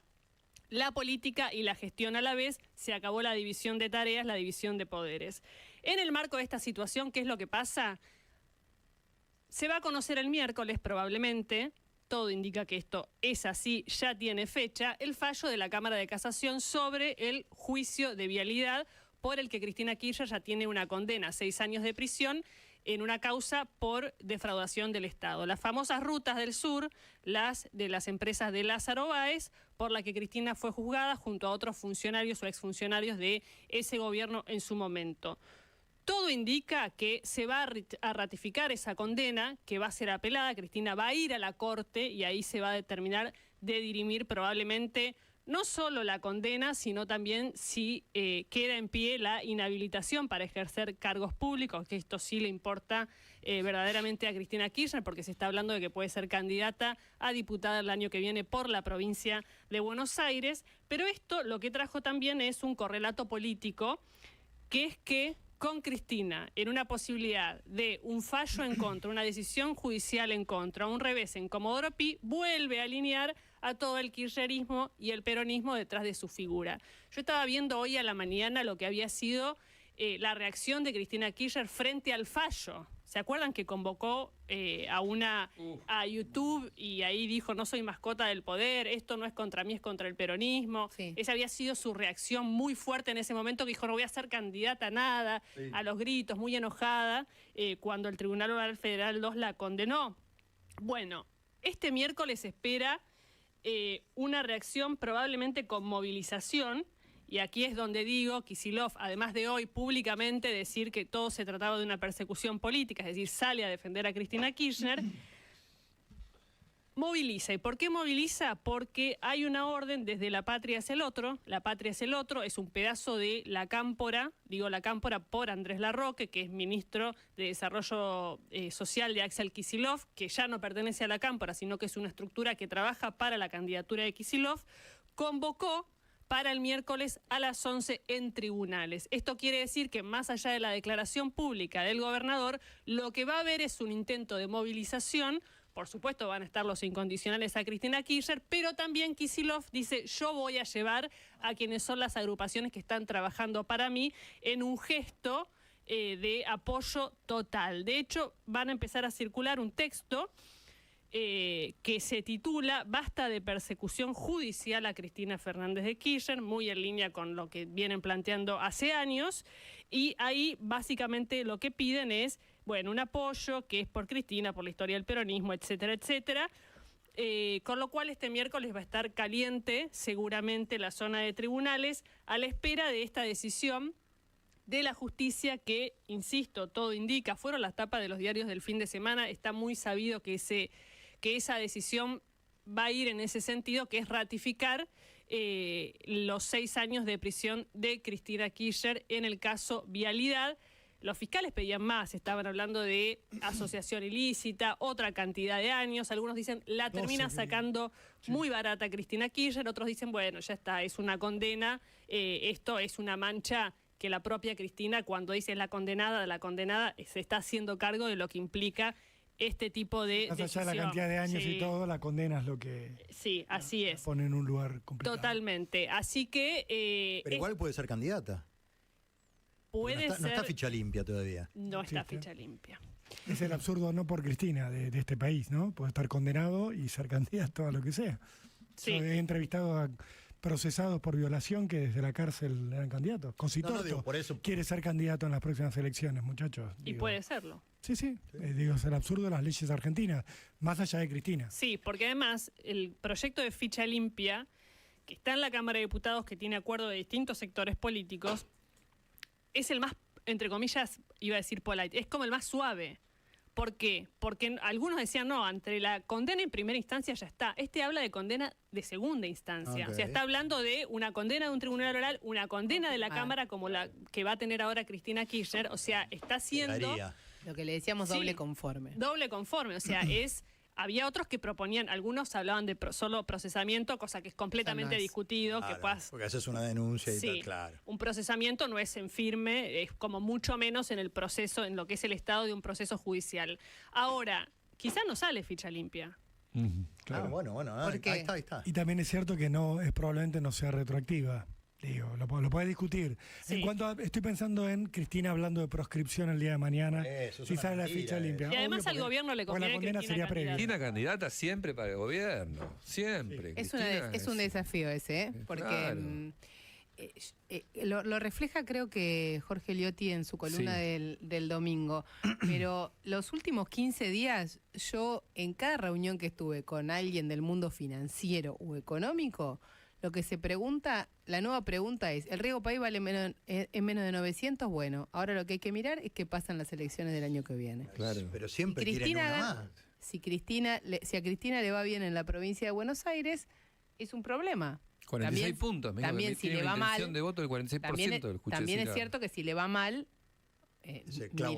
la política y la gestión a la vez. Se acabó la división de tareas, la división de poderes. En el marco de esta situación, ¿qué es lo que pasa? Se va a conocer el miércoles probablemente, todo indica que esto es así, ya tiene fecha, el fallo de la Cámara de Casación sobre el juicio de vialidad por el que Cristina Kirchner ya tiene una condena, 6 años de prisión, en una causa por defraudación del Estado. Las famosas rutas del sur, las de las empresas de Lázaro Báez, por la que Cristina fue juzgada junto a otros funcionarios o exfuncionarios de ese gobierno en su momento. Todo indica que se va a ratificar esa condena, que va a ser apelada. Cristina va a ir a la Corte y ahí se va a determinar de dirimir probablemente no solo la condena, sino también si queda en pie la inhabilitación para ejercer cargos públicos, que esto sí le importa verdaderamente a Cristina Kirchner, porque se está hablando de que puede ser candidata a diputada el año que viene por la provincia de Buenos Aires. Pero esto lo que trajo también es un correlato político, que es que con Cristina, en una posibilidad de un fallo en contra, una decisión judicial en contra, un revés en Comodoro Pi, vuelve a alinear a todo el kirchnerismo y el peronismo detrás de su figura. Yo estaba viendo hoy a la mañana lo que había sido la reacción de Cristina Kirchner frente al fallo. ¿Se acuerdan que convocó a YouTube y ahí dijo, no soy mascota del poder, esto no es contra mí, es contra el peronismo? Sí. Esa había sido su reacción muy fuerte en ese momento, que dijo, no voy a ser candidata a nada, sí, a los gritos, muy enojada, cuando el Tribunal Oral Federal 2 la condenó. Bueno, este miércoles espera una reacción probablemente con movilización. Y aquí es donde digo, Kicillof, además de hoy públicamente decir que todo se trataba de una persecución política, es decir, sale a defender a Cristina Kirchner, moviliza. ¿Y por qué moviliza? Porque hay una orden desde La Patria es el Otro. La Patria es el Otro es un pedazo de la Cámpora, digo la Cámpora por Andrés Larroque, que es ministro de Desarrollo Social de Axel Kicillof, que ya no pertenece a la Cámpora, sino que es una estructura que trabaja para la candidatura de Kicillof, convocó para el miércoles a las 11 en tribunales. Esto quiere decir que más allá de la declaración pública del gobernador, lo que va a haber es un intento de movilización. Por supuesto van a estar los incondicionales a Cristina Kirchner, pero también Kicillof dice, yo voy a llevar a quienes son las agrupaciones que están trabajando para mí en un gesto de apoyo total. De hecho, van a empezar a circular un texto que se titula Basta de persecución judicial a Cristina Fernández de Kirchner, muy en línea con lo que vienen planteando hace años, y ahí básicamente lo que piden es, bueno, un apoyo que es por Cristina, por la historia del peronismo, etcétera, etcétera, con lo cual este miércoles va a estar caliente seguramente la zona de tribunales a la espera de esta decisión de la justicia que, insisto, todo indica, fueron las tapas de los diarios del fin de semana, está muy sabido que esa decisión va a ir en ese sentido, que es ratificar los 6 años de prisión de Cristina Kirchner en el caso Vialidad. Los fiscales pedían más, estaban hablando de asociación ilícita, otra cantidad de años. Algunos dicen, la termina sacando muy barata Cristina Kirchner. Otros dicen, bueno, ya está, es una condena. Esto es una mancha que la propia Cristina, cuando dice es la condenada, se está haciendo cargo de lo que implica este tipo de más allá de la cantidad de años y todo, la condena es lo que así es. Pone en un lugar complicado. Totalmente. Así que... pero igual puede ser candidata. Puede ser... No está ficha limpia todavía. No está ficha limpia. Es el absurdo, no por Cristina, de este país, ¿no? Puede estar condenado y ser candidato a lo que sea. Sí. Yo he entrevistado a procesados por violación que desde la cárcel eran candidatos. Cositoto digo, por eso. quiere ser candidato en las próximas elecciones, muchachos. Y Digo. puede serlo. Sí. Digo, es el absurdo de las leyes argentinas, más allá de Cristina. Sí, porque además el proyecto de ficha limpia, que está en la Cámara de Diputados, que tiene acuerdo de distintos sectores políticos, es el más, entre comillas, iba a decir polite, es como el más suave. ¿Por qué? Porque algunos decían, no, entre la condena en primera instancia ya está. Este habla de condena de segunda instancia. Ok. O sea, está hablando de una condena de un tribunal oral, una condena de la Cámara como la que va a tener ahora Cristina Kirchner. O sea, está haciendo Daría. Lo que le decíamos Sí. doble conforme. doble conforme. O sea, había otros que proponían, algunos hablaban de solo procesamiento, cosa que es completamente es. discutido, que Claro, puedas... porque haces una denuncia y Sí, tal, claro. un procesamiento no es en firme, es como mucho menos en el proceso, en lo que es el estado de un proceso judicial. Ahora, quizás no sale ficha limpia. Claro, bueno, ¿Por qué? ahí está. Y también es cierto que probablemente no sea retroactiva. Digo, lo puede discutir. Sí. En cuanto estoy pensando en Cristina hablando de proscripción el día de mañana, Eso es si una sale la mentira, ficha limpia. Y además Obvio, al porque- gobierno le porque la conviene condena Cristina sería previa. Cristina candidata siempre para el gobierno. Siempre. Es Cristina un desafío ese, ¿eh? Porque Claro. lo refleja creo que Jorge Liotti en su columna Sí. del domingo. Pero los últimos 15 días, yo en cada reunión que estuve con alguien del mundo financiero o económico, lo que se pregunta, la nueva pregunta es, ¿el riego país vale en menos de 900? Bueno, ahora lo que hay que mirar es qué pasa en las elecciones del año que viene. Claro. Pero siempre Y quieren Cristina una gana- más. Si a Cristina le va bien en la provincia de Buenos Aires, es un problema. 46 puntos. me dijo que también si tiene le una va mal, intención de voto del 46%. lo escuché también decir es a- cierto que si le va mal, Se clava.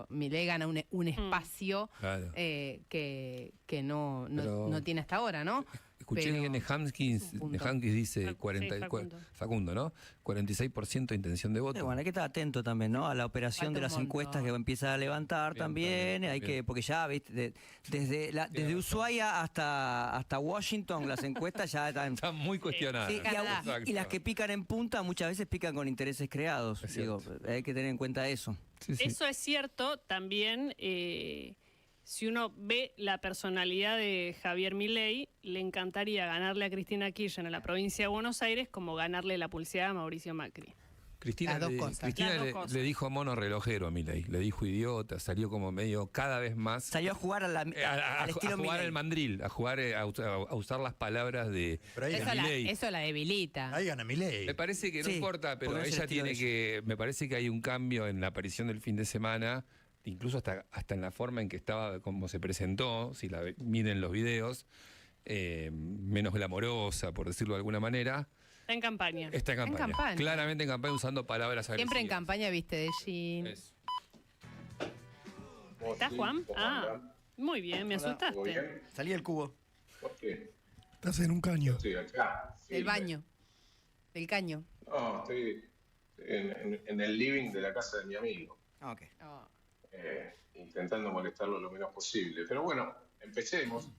Milei gana un espacio Claro. que no Pero- tiene hasta ahora, ¿no? Escuché Pero que Nehamskins es un punto. dice Facundo. Facundo, ¿no? 46% de intención de voto. Bueno, hay que estar atento también, ¿no? A la operación Falta de un las encuestas que montón. empieza a levantar también. Hay que, porque ya, viste, desde Ushuaia hasta Washington, las encuestas ya están. Están muy cuestionadas. Sí, Canadá. Exacto. y las que pican en punta muchas veces pican con intereses creados. Es Digo, cierto. hay que tener en cuenta eso. Sí, sí. Eso es cierto, también si uno ve la personalidad de Javier Milei, le encantaría ganarle a Cristina Kirchner en la provincia de Buenos Aires como ganarle la pulseada a Mauricio Macri. Cristina, Las dos cosas. Cristina Las dos le, cosas. le dijo mono relojero a Milei, le dijo idiota, salió como medio cada vez más Salió a jugar al estilo jugar Milei. el mandril, a usar las palabras de Pero ahí Milei. Eso la debilita. Ahí gana Milei. Me parece que no Sí, importa, pero porque es el ella estilo tiene de que. Me parece que hay un cambio en la aparición del fin de semana, incluso hasta en la forma en que estaba, como se presentó, si miren los videos, menos glamorosa, por decirlo de alguna manera. Está en campaña. Está en campaña. campaña. Claramente en campaña usando palabras agresivas. Siempre en campaña viste de jean. Eso. ¿Estás, Juan? Ah, muy bien, me asustaste. Salí del cubo. ¿Por qué? Estás en un caño. Estoy acá. Del firme. baño. Del caño. No, estoy en el living de la casa de mi amigo, Ok. Oh. intentando molestarlo lo menos posible. Pero bueno, empecemos.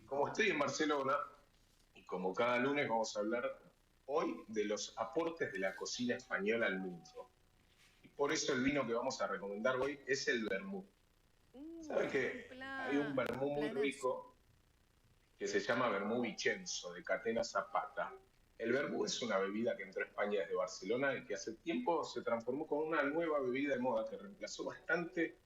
Como estoy en Barcelona, y como cada lunes vamos a hablar hoy de los aportes de la cocina española al mundo. Y por eso el vino que vamos a recomendar hoy es el vermut. ¿Saben que hay un vermú muy rico que se llama vermú Vicenzo, de Catena Zapata? El vermú es una bebida que entró a España desde Barcelona y que hace tiempo se transformó con una nueva bebida de moda que reemplazó bastante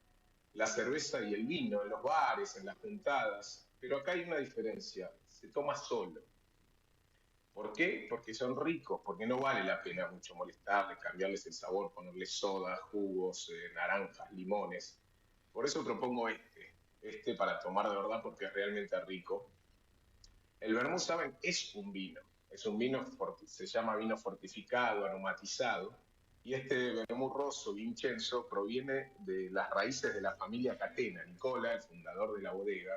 la cerveza y el vino en los bares, en las juntadas. Pero acá hay una diferencia, se toma solo. ¿Por qué? Porque son ricos, porque no vale la pena mucho molestarles, cambiarles el sabor, ponerles soda, jugos, naranjas, limones. Por eso propongo este para tomar de verdad porque es realmente rico. El vermú, ¿saben? Es un vino, se llama vino fortificado, aromatizado, y este vermú rosso Vincenzo proviene de las raíces de la familia Catena. Nicola, el fundador de la bodega,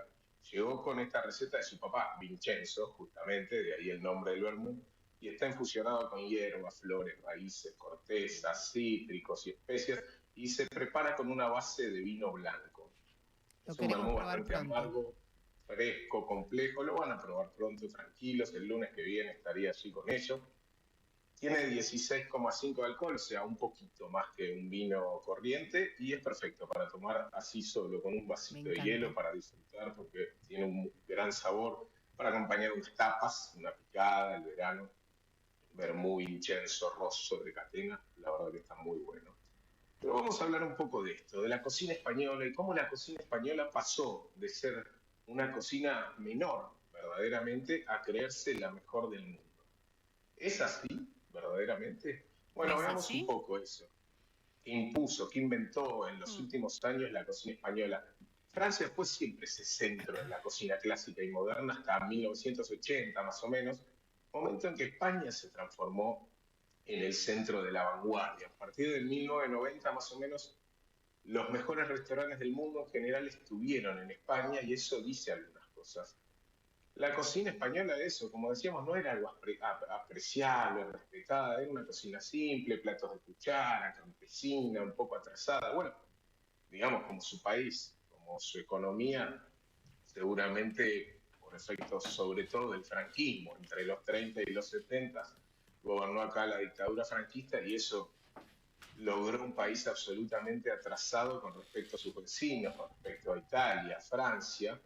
llegó con esta receta de su papá, Vincenzo, justamente, de ahí el nombre del vermú, y está infusionado con hierbas, flores, raíces, cortezas, cítricos y especias, y se prepara con una base de vino blanco. Lo Es un queremos vermú probar bastante pronto. amargo, fresco, complejo. Lo van a probar pronto, tranquilos. El lunes que viene estaría allí con ellos. Tiene 16,5 de alcohol, o sea, un poquito más que un vino corriente, y es perfecto para tomar así solo, con un vasito de encanta. hielo para disfrutar, porque tiene un gran sabor. para acompañar unas tapas, una picada, el verano, vermú, vincenzo, rosso de Catena, la verdad que está muy bueno. Pero vamos a hablar un poco de esto, de la cocina española y cómo la cocina española pasó de ser una cocina menor, verdaderamente, a creerse la mejor del mundo. ¿Es así, verdaderamente? Bueno, veamos un poco eso. ¿Qué impuso, qué inventó en los últimos años la cocina española? Francia fue siempre ese centro en la cocina clásica y moderna hasta 1980 más o menos, momento en que España se transformó en el centro de la vanguardia. A partir de 1990 más o menos, los mejores restaurantes del mundo en general estuvieron en España y eso dice algunas cosas. La cocina española, eso, como decíamos, no era algo apreciable, respetada, era una cocina simple, platos de cuchara, campesina, un poco atrasada. Bueno, digamos, como su país, como su economía, seguramente por efectos sobre todo del franquismo, entre los 30 y los 70, gobernó acá la dictadura franquista y eso logró un país absolutamente atrasado con respecto a sus vecinos, con respecto a Italia, Francia.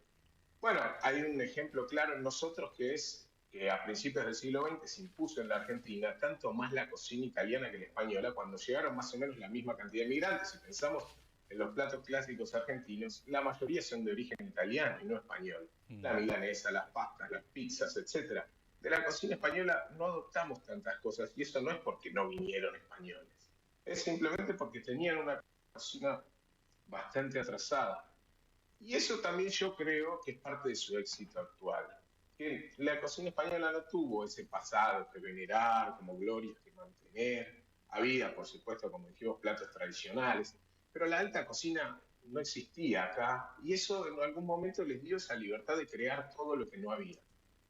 Bueno, hay un ejemplo claro en nosotros que es que a principios del siglo XX se impuso en la Argentina tanto más la cocina italiana que la española, cuando llegaron más o menos la misma cantidad de migrantes. Si pensamos en los platos clásicos argentinos, la mayoría son de origen italiano y no español. La milanesa, las pastas, las pizzas, etc. De la cocina española no adoptamos tantas cosas y eso no es porque no vinieron españoles. Es simplemente porque tenían una cocina bastante atrasada. Y eso también yo creo que es parte de su éxito actual. Que la cocina española no tuvo ese pasado que venerar, como glorias que mantener. Había, por supuesto, como dijimos, platos tradicionales, pero la alta cocina no existía acá y eso en algún momento les dio esa libertad de crear todo lo que no había.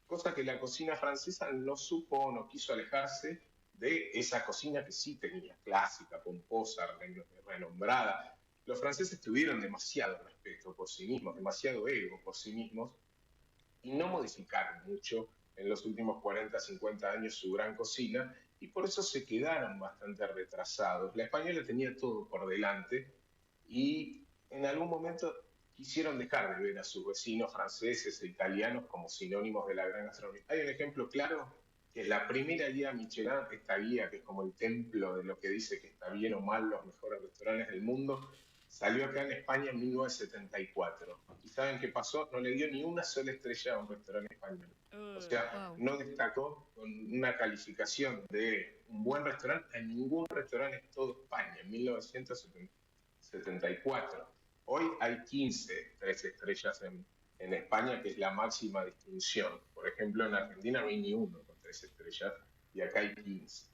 Cosa que la cocina francesa no supo, no quiso alejarse de esa cocina que sí tenía, clásica, pomposa, renombrada. Los franceses tuvieron demasiado respeto por sí mismos, demasiado ego por sí mismos, y no modificaron mucho en los últimos 40, 50 años su gran cocina, y por eso se quedaron bastante retrasados. La española tenía todo por delante, y en algún momento quisieron dejar de ver a sus vecinos franceses e italianos como sinónimos de la gran gastronomía. Hay un ejemplo claro, que es la primera guía Michelin, esta guía que es como el templo de lo que dice que está bien o mal los mejores restaurantes del mundo, salió acá en España en 1974. ¿Y saben qué pasó? No le dio ni una sola estrella a un restaurante español. O sea, no destacó con una calificación de un buen restaurante a ningún restaurante en toda España, en 1974. Hoy hay 15 3 estrellas en España, que es la máxima distinción. Por ejemplo, en Argentina no hay ni uno con 3 estrellas y acá hay 15.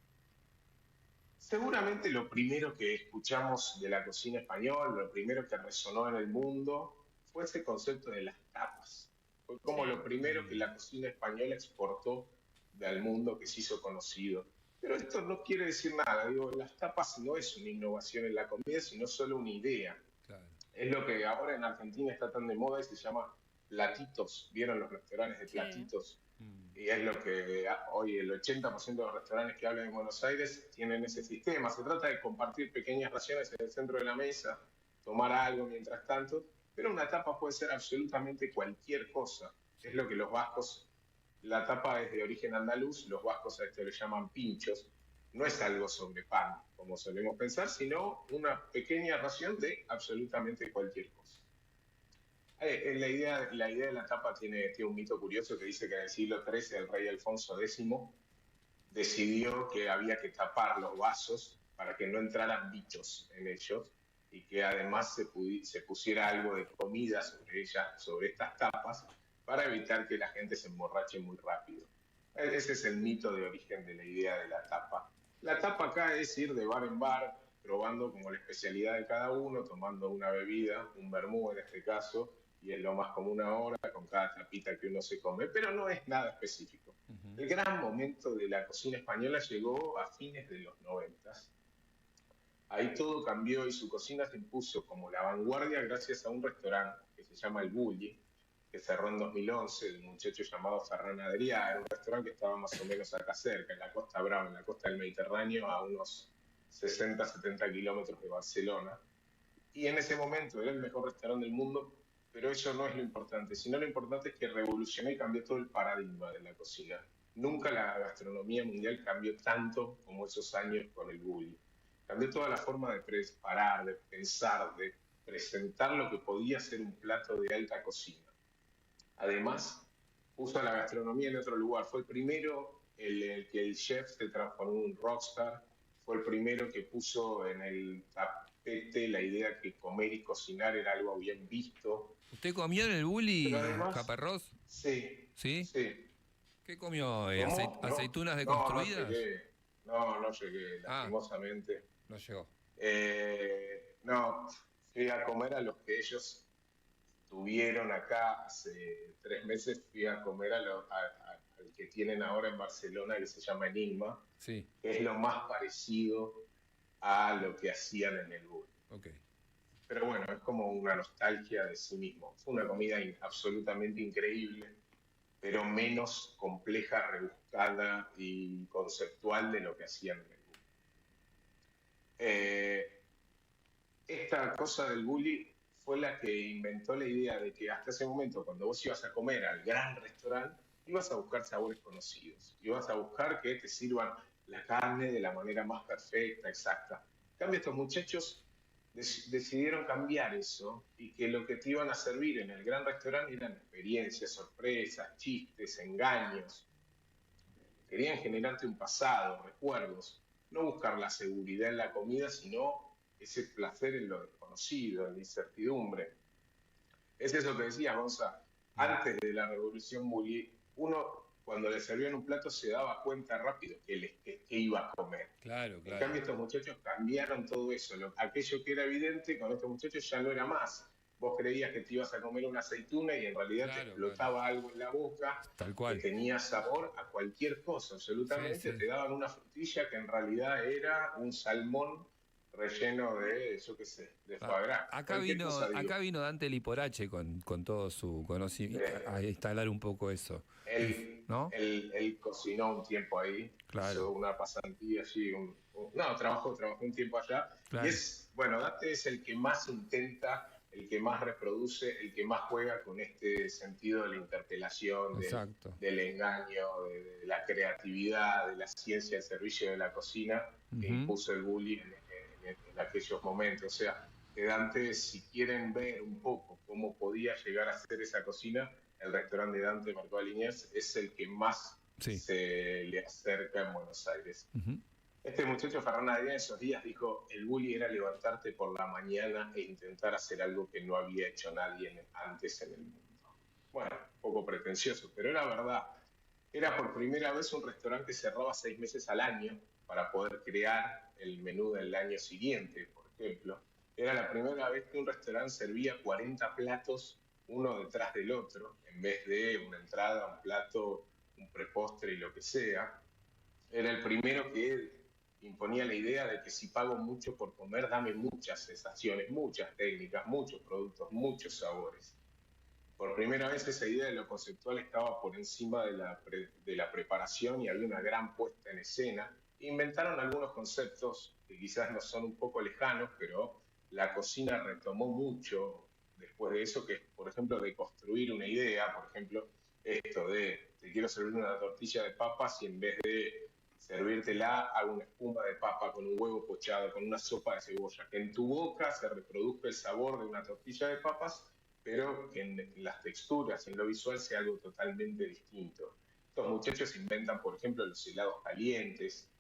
Seguramente lo primero que escuchamos de la cocina española, lo primero que resonó en el mundo, fue ese concepto de las tapas. Fue como lo primero que la cocina española exportó al mundo, que se hizo conocido. Pero esto no quiere decir nada. Digo, las tapas no es una innovación en la comida, sino solo una idea. Claro. Es lo que ahora en Argentina está tan de moda y se llama platitos. ¿Vieron los restaurantes de platitos? Y es lo que hoy el 80% de los restaurantes que hablan en Buenos Aires tienen ese sistema. Se trata de compartir pequeñas raciones en el centro de la mesa, tomar algo mientras tanto, pero una tapa puede ser absolutamente cualquier cosa. Es lo que los vascos, la tapa es de origen andaluz, los vascos a esto le llaman pinchos. No es algo sobre pan, como solemos pensar, sino una pequeña ración de absolutamente cualquier cosa. La idea de la tapa tiene un mito curioso que dice que en el siglo XIII el rey Alfonso X decidió que había que tapar los vasos para que no entraran bichos en ellos y que además se pusiera algo de comida sobre estas tapas para evitar que la gente se emborrache muy rápido. Ese es el mito de origen de la idea de la tapa. La tapa acá es ir de bar en bar, probando como la especialidad de cada uno, tomando una bebida, un vermú en este caso, y es lo más común ahora, con cada tapita que uno se come, pero no es nada específico. El gran momento de la cocina española llegó a fines de los 90. Ahí todo cambió y su cocina se impuso como la vanguardia gracias a un restaurante que se llama El Bulli, que cerró en 2011, de un muchacho llamado Ferran Adrià. Era un restaurante que estaba más o menos acá cerca, en la Costa Brava, en la costa del Mediterráneo, a unos 60-70 kilómetros de Barcelona. Y en ese momento era el mejor restaurante del mundo, pero eso no es lo importante, sino lo importante es que revolucionó y cambió todo el paradigma de la cocina. Nunca la gastronomía mundial cambió tanto como esos años con el bully. Cambió toda la forma de preparar, de pensar, de presentar lo que podía ser un plato de alta cocina. Además, puso a la gastronomía en otro lugar. Fue el primero en el que el chef se transformó en un rockstar. Fue el primero que puso en el tapete la idea que comer y cocinar era algo bien visto. ¿Usted comió en el bully, Caparrós? Sí. ¿Sí? Sí. ¿Qué comió? ¿Aceitunas deconstruidas? No llegué, lastimosamente. No llegó. No, fui a comer a los que ellos tuvieron acá hace 3 meses. Fui a comer al que tienen ahora en Barcelona, que se llama Enigma, sí, que es lo más parecido a lo que hacían en el bully. Okay. Pero bueno, es como una nostalgia de sí mismo. Fue una comida absolutamente increíble, pero menos compleja, rebuscada y conceptual de lo que hacían en el bully. Esta cosa del bully fue la que inventó la idea de que hasta ese momento, cuando vos ibas a comer al gran restaurante, ibas a buscar sabores conocidos, ibas a buscar que te sirvan la carne de la manera más perfecta, exacta. En cambio, estos muchachos decidieron cambiar eso y que lo que te iban a servir en el gran restaurante eran experiencias, sorpresas, chistes, engaños. Querían generarte un pasado, recuerdos, no buscar la seguridad en la comida, sino ese placer en lo desconocido, en la incertidumbre. Es eso que decía Gonza, antes de la revolución bully, uno cuando le servían un plato se daba cuenta rápido que iba a comer. Claro. En cambio, estos muchachos cambiaron todo eso. Aquello que era evidente, con estos muchachos ya no era más. Vos creías que te ibas a comer una aceituna y en realidad te explotaba algo en la boca, tal cual, que tenía sabor a cualquier cosa, absolutamente. Sí. Te daban una frutilla que en realidad era un salmón relleno de, yo qué sé, de foie gras. Acá vino Dante Liporache con todo su conocimiento a instalar un poco eso. Él cocinó un tiempo ahí, hizo una pasantía allí, trabajó un tiempo allá. Claro. Y Dante es el que más intenta, el que más reproduce, el que más juega con este sentido de la interpelación, del engaño, de la creatividad, de la ciencia al servicio de la cocina, que impuso el bully en aquellos momentos. O sea, que Dante, si quieren ver un poco cómo podía llegar a ser esa cocina, el restaurante de Dante, Mercado de Liniers, es el que más se le acerca en Buenos Aires. Este muchacho, Ferran Adrià, esos días dijo, el bully era levantarte por la mañana e intentar hacer algo que no había hecho nadie antes en el mundo. Bueno, un poco pretencioso, pero era verdad. Era por primera vez un restaurante que cerraba 6 meses al año para poder crear el menú del año siguiente, por ejemplo. Era la primera vez que un restaurante servía 40 platos uno detrás del otro, en vez de una entrada, un plato, un prepostre y lo que sea. Era el primero que imponía la idea de que si pago mucho por comer, dame muchas sensaciones, muchas técnicas, muchos productos, muchos sabores. Por primera vez esa idea de lo conceptual estaba por encima de la preparación y había una gran puesta en escena. Inventaron algunos conceptos que quizás nos son un poco lejanos, pero la cocina retomó mucho después de eso, que es, por ejemplo, de construir una idea. Por ejemplo, esto de te quiero servir una tortilla de papas y en vez de servírtela hago una espuma de papa con un huevo pochado, con una sopa de cebolla, que en tu boca se reproduzca el sabor de una tortilla de papas, pero que en las texturas, en lo visual, sea algo totalmente distinto. Estos muchachos inventan, por ejemplo, los helados calientes,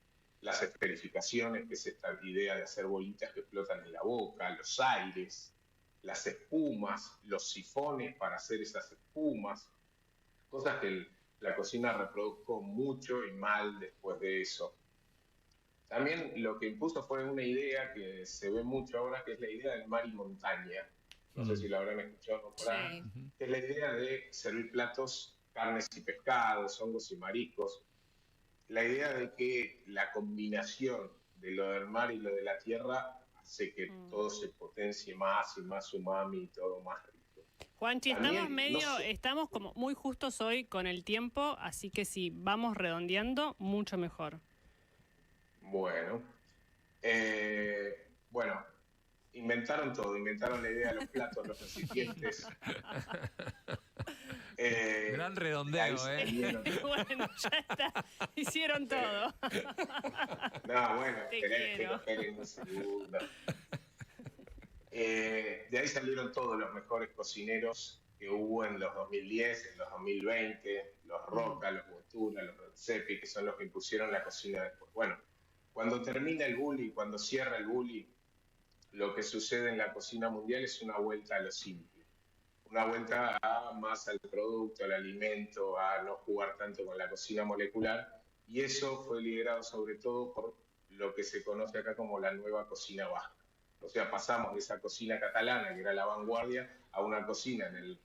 las esferificaciones, que es esta idea de hacer bolitas que explotan en la boca, los aires, las espumas, los sifones para hacer esas espumas, cosas que la cocina reprodujo mucho y mal después de eso. También lo que impuso fue una idea que se ve mucho ahora, que es la idea del mar y montaña. No sé si la habrán escuchado nombrar. Sí. Es la idea de servir platos, carnes y pescados, hongos y mariscos. La idea de que la combinación de lo del mar y lo de la tierra hace que todo se potencie más y más umami y todo más rico. Juanchi, estamos como muy justos hoy con el tiempo, así que si vamos redondeando, mucho mejor. Bueno, inventaron todo, inventaron la idea de los platos, los recipientes. Gran redondeo, Bueno, ya está. Hicieron todo. No, bueno, Te esperen quiero. un segundo. De ahí salieron todos los mejores cocineros que hubo en los 2010, en los 2020, los Roca, los Bottura, los Redzepi, que son los que impusieron la cocina después. Bueno, cuando termina el bully, cuando cierra el bully, lo que sucede en la cocina mundial es una vuelta a lo simple. Una vuelta más al producto, al alimento, a no jugar tanto con la cocina molecular. Y eso fue liderado sobre todo por lo que se conoce acá como la nueva cocina vasca. O sea, pasamos de esa cocina catalana, que era la vanguardia, a una cocina en el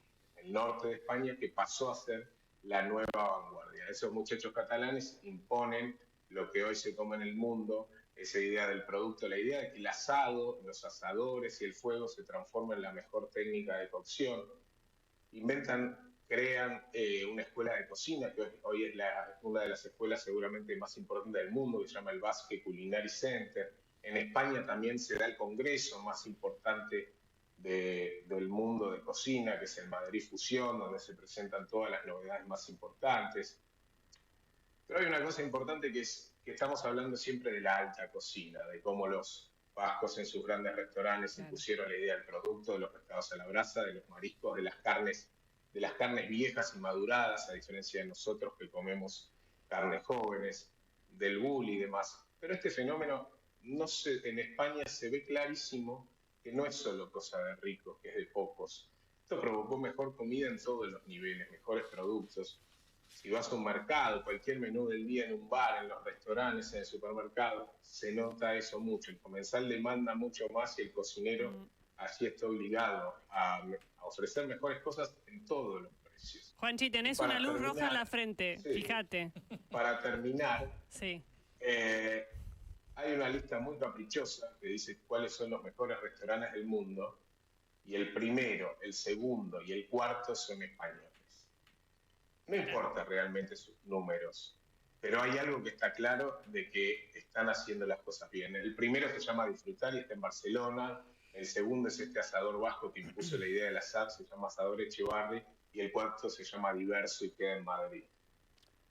norte de España que pasó a ser la nueva vanguardia. Esos muchachos catalanes imponen lo que hoy se come en el mundo, esa idea del producto, la idea de que el asado, los asadores y el fuego se transforman en la mejor técnica de cocción. Crean una escuela de cocina, que hoy es una de las escuelas seguramente más importantes del mundo, que se llama el Basque Culinary Center. En España también se da el congreso más importante del mundo de cocina, que es el Madrid Fusión, donde se presentan todas las novedades más importantes. Pero hay una cosa importante que es que estamos hablando siempre de la alta cocina, de cómo los vascos en sus grandes restaurantes impusieron la idea del producto, de los pescados a la brasa, de los mariscos, de las carnes viejas y maduradas, a diferencia de nosotros que comemos carnes jóvenes, del bully y demás. Pero este fenómeno en España se ve clarísimo que no es solo cosa de ricos, que es de pocos. Esto provocó mejor comida en todos los niveles, mejores productos. Si vas a un mercado, cualquier menú del día en un bar, en los restaurantes, en el supermercado, se nota eso mucho. El comensal demanda mucho más y el cocinero así está obligado a ofrecer mejores cosas en todos los precios. Juanchi, tenés una luz roja en la frente, sí, fíjate. Para terminar, sí. Hay una lista muy caprichosa que dice cuáles son los mejores restaurantes del mundo y el primero, el segundo y el cuarto son españoles. No importa realmente sus números, pero hay algo que está claro de que están haciendo las cosas bien. El primero se llama Disfrutar y está en Barcelona. El segundo es este asador vasco que impuso la idea del asar, se llama Asador Echevarri. Y el cuarto se llama Diverso y queda en Madrid.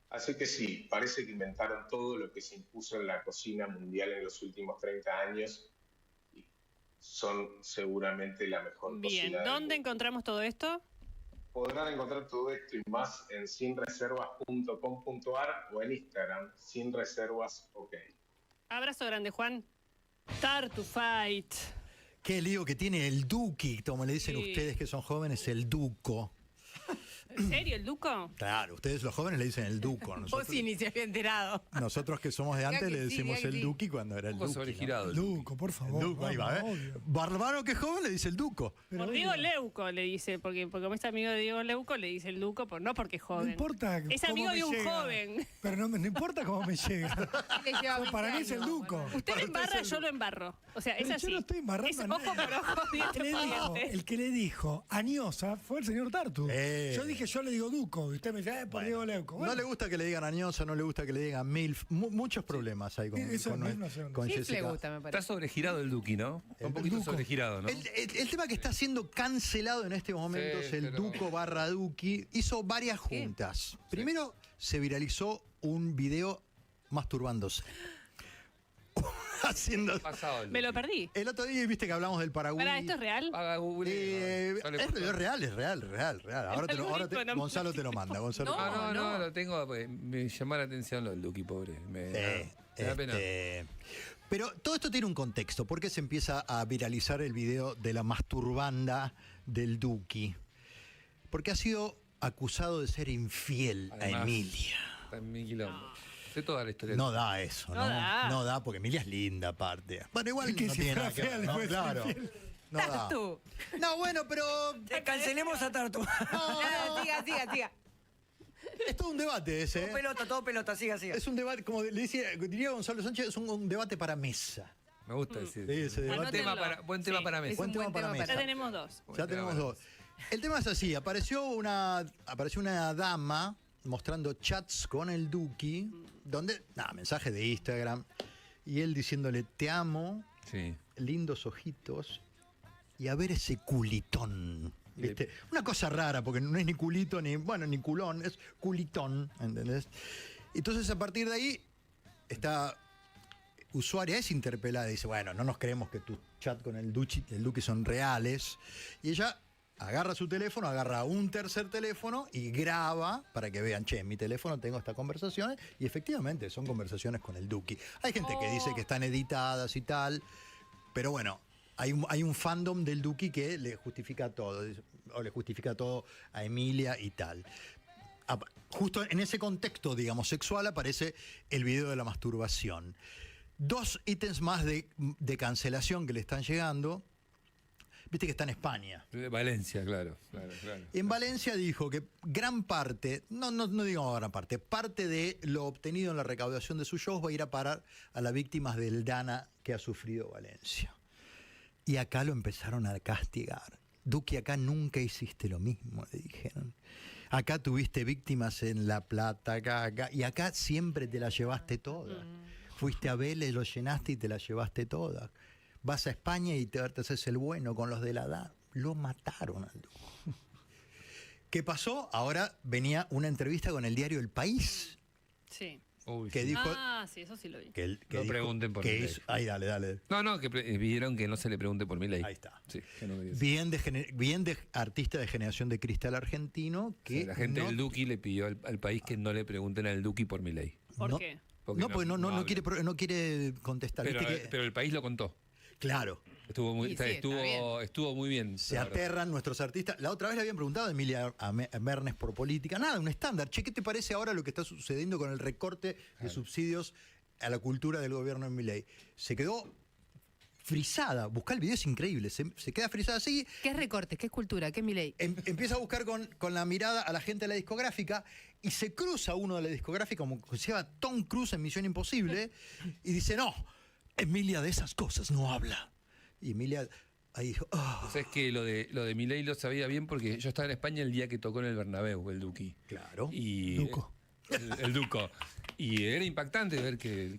Así que sí, parece que inventaron todo lo que se impuso en la cocina mundial en los últimos 30 años y son seguramente la mejor cocina. Bien, ¿dónde encontramos todo esto? Podrán encontrar todo esto y más en sinreservas.com.ar o en Instagram, sinreservasok. Abrazo grande, Juan. Tartu Fight. Qué lío que tiene el Duki, como le dicen ustedes que son jóvenes, el Duco. ¿En serio, el Duco? Claro, ustedes los jóvenes le dicen el Duco. Vos sí ni se había enterado. Nosotros que somos de antes le decimos el Duki cuando era el Duki. Sobregirado. ¿No? Duco, por favor. Duco, ahí va, Barbaro que es joven le dice el Duco. Por Diego Leuco le dice, porque como es amigo de Diego Leuco le dice el Duco, no porque es joven. No importa. Es amigo de un joven. Pero no importa cómo me llega. Para mí es el Duco. Usted me embarra, yo lo embarro. O sea, es así. Yo no estoy embarrando es a ojo por ojo, diente por diente. El que le dijo Añosa fue el señor Tartu. Yo dije, yo le digo Duco. Y usted me dice, por Diego Leuco. Bueno. No le gusta que le digan Añosa, no le gusta que le digan Milf. Muchos problemas hay con Jessica. Le gusta, me parece. Está sobregirado el Duki, ¿no? Un poquito sobregirado, ¿no? El tema que está siendo cancelado en este momento es el Duco / Duki. Hizo varias juntas. Primero se viralizó un video masturbándose. Me lo perdí. El otro día viste que hablamos del Paraguay. ¿Esto es real? Es real. Ahora Gonzalo te lo manda. No, lo tengo. Me llama la atención lo del Duki, pobre. Me da pena. Pero todo esto tiene un contexto. ¿Por qué se empieza a viralizar el video de la masturbanda del Duki? Porque ha sido acusado de ser infiel a Emilia. Está en mi quilombo. Sé toda la historia. No da eso, ¿no? No da, porque Emilia es linda, aparte. Bueno, igual que no si tiene fuera nada que ver, fea, ¿no? le Claro. No da. Tartu. No, bueno, pero... Cancelemos a Tartu. Siga. Es todo un debate ese. Todo pelota, siga. Es un debate, como le diría Gonzalo Sánchez, es un debate para mesa. Me gusta decir. Sí, ese debate. Buen tema para mesa. Buen tema para mesa. Ya tenemos dos. Ya tenemos dos. El tema es así, apareció una dama mostrando chats con el Duki, donde, mensaje de Instagram, y él diciéndole, te amo, lindos ojitos, y a ver ese culitón. ¿Viste? Una cosa rara, porque no es ni culito, ni culón, es culitón, ¿entendés? Entonces, a partir de ahí, esta usuaria es interpelada y dice, bueno, no nos creemos que tus chats con el Duki son reales. Y ella agarra su teléfono, agarra un tercer teléfono y graba para que vean, che, en mi teléfono tengo estas conversaciones, y efectivamente son conversaciones con el Duki. Hay gente que dice que están editadas y tal, pero bueno, hay un fandom del Duki que le justifica todo, o le justifica todo a Emilia y tal. Justo en ese contexto, digamos, sexual, aparece el video de la masturbación. 2 ítems más de cancelación que le están llegando. Viste que está en España. Valencia, claro. En Valencia dijo que gran parte, no digamos gran parte de lo obtenido en la recaudación de sus shows va a ir a parar a las víctimas del Dana que ha sufrido Valencia. Y acá lo empezaron a castigar. Duki, acá nunca hiciste lo mismo, le dijeron. Acá tuviste víctimas en La Plata, acá, y acá siempre te las llevaste todas. Fuiste a Vélez, lo llenaste y te las llevaste todas. Vas a España y te haces el bueno con los de la edad. Lo mataron al Duki. ¿Qué pasó? Ahora venía una entrevista con el diario El País. Sí. Que dijo, sí, eso sí lo vi. que no dijo, pregunten por Milei. Ahí, dale. No, que pidieron que no se le pregunte por Milei. Ahí está. Sí, que no bien de artista de generación de cristal argentino. Que la gente del Duki le pidió al país que no le pregunten al Duki por Milei. ¿Por qué? Porque no quiere contestar. Pero el país lo contó. Claro. Estuvo muy bien. Se aterran nuestros artistas. La otra vez le habían preguntado a Emilia Mernes por política. Nada, un estándar. Che, ¿qué te parece ahora lo que está sucediendo con el recorte de subsidios a la cultura del gobierno de Milei? Se quedó frisada. Buscá el video, es increíble. Se queda frisada así. ¿Qué es recorte? ¿Qué es cultura? ¿Qué es Milei? Empieza a buscar con la mirada a la gente de la discográfica y se cruza uno de la discográfica como se llama Tom Cruise en Misión Imposible y dice, no, Emilia de esas cosas no habla. Y Emilia ahí dijo, Es que lo de Milei lo sabía bien porque yo estaba en España el día que tocó en el Bernabéu, el Duki. Claro. Y Duco. El Duco. Y era impactante ver que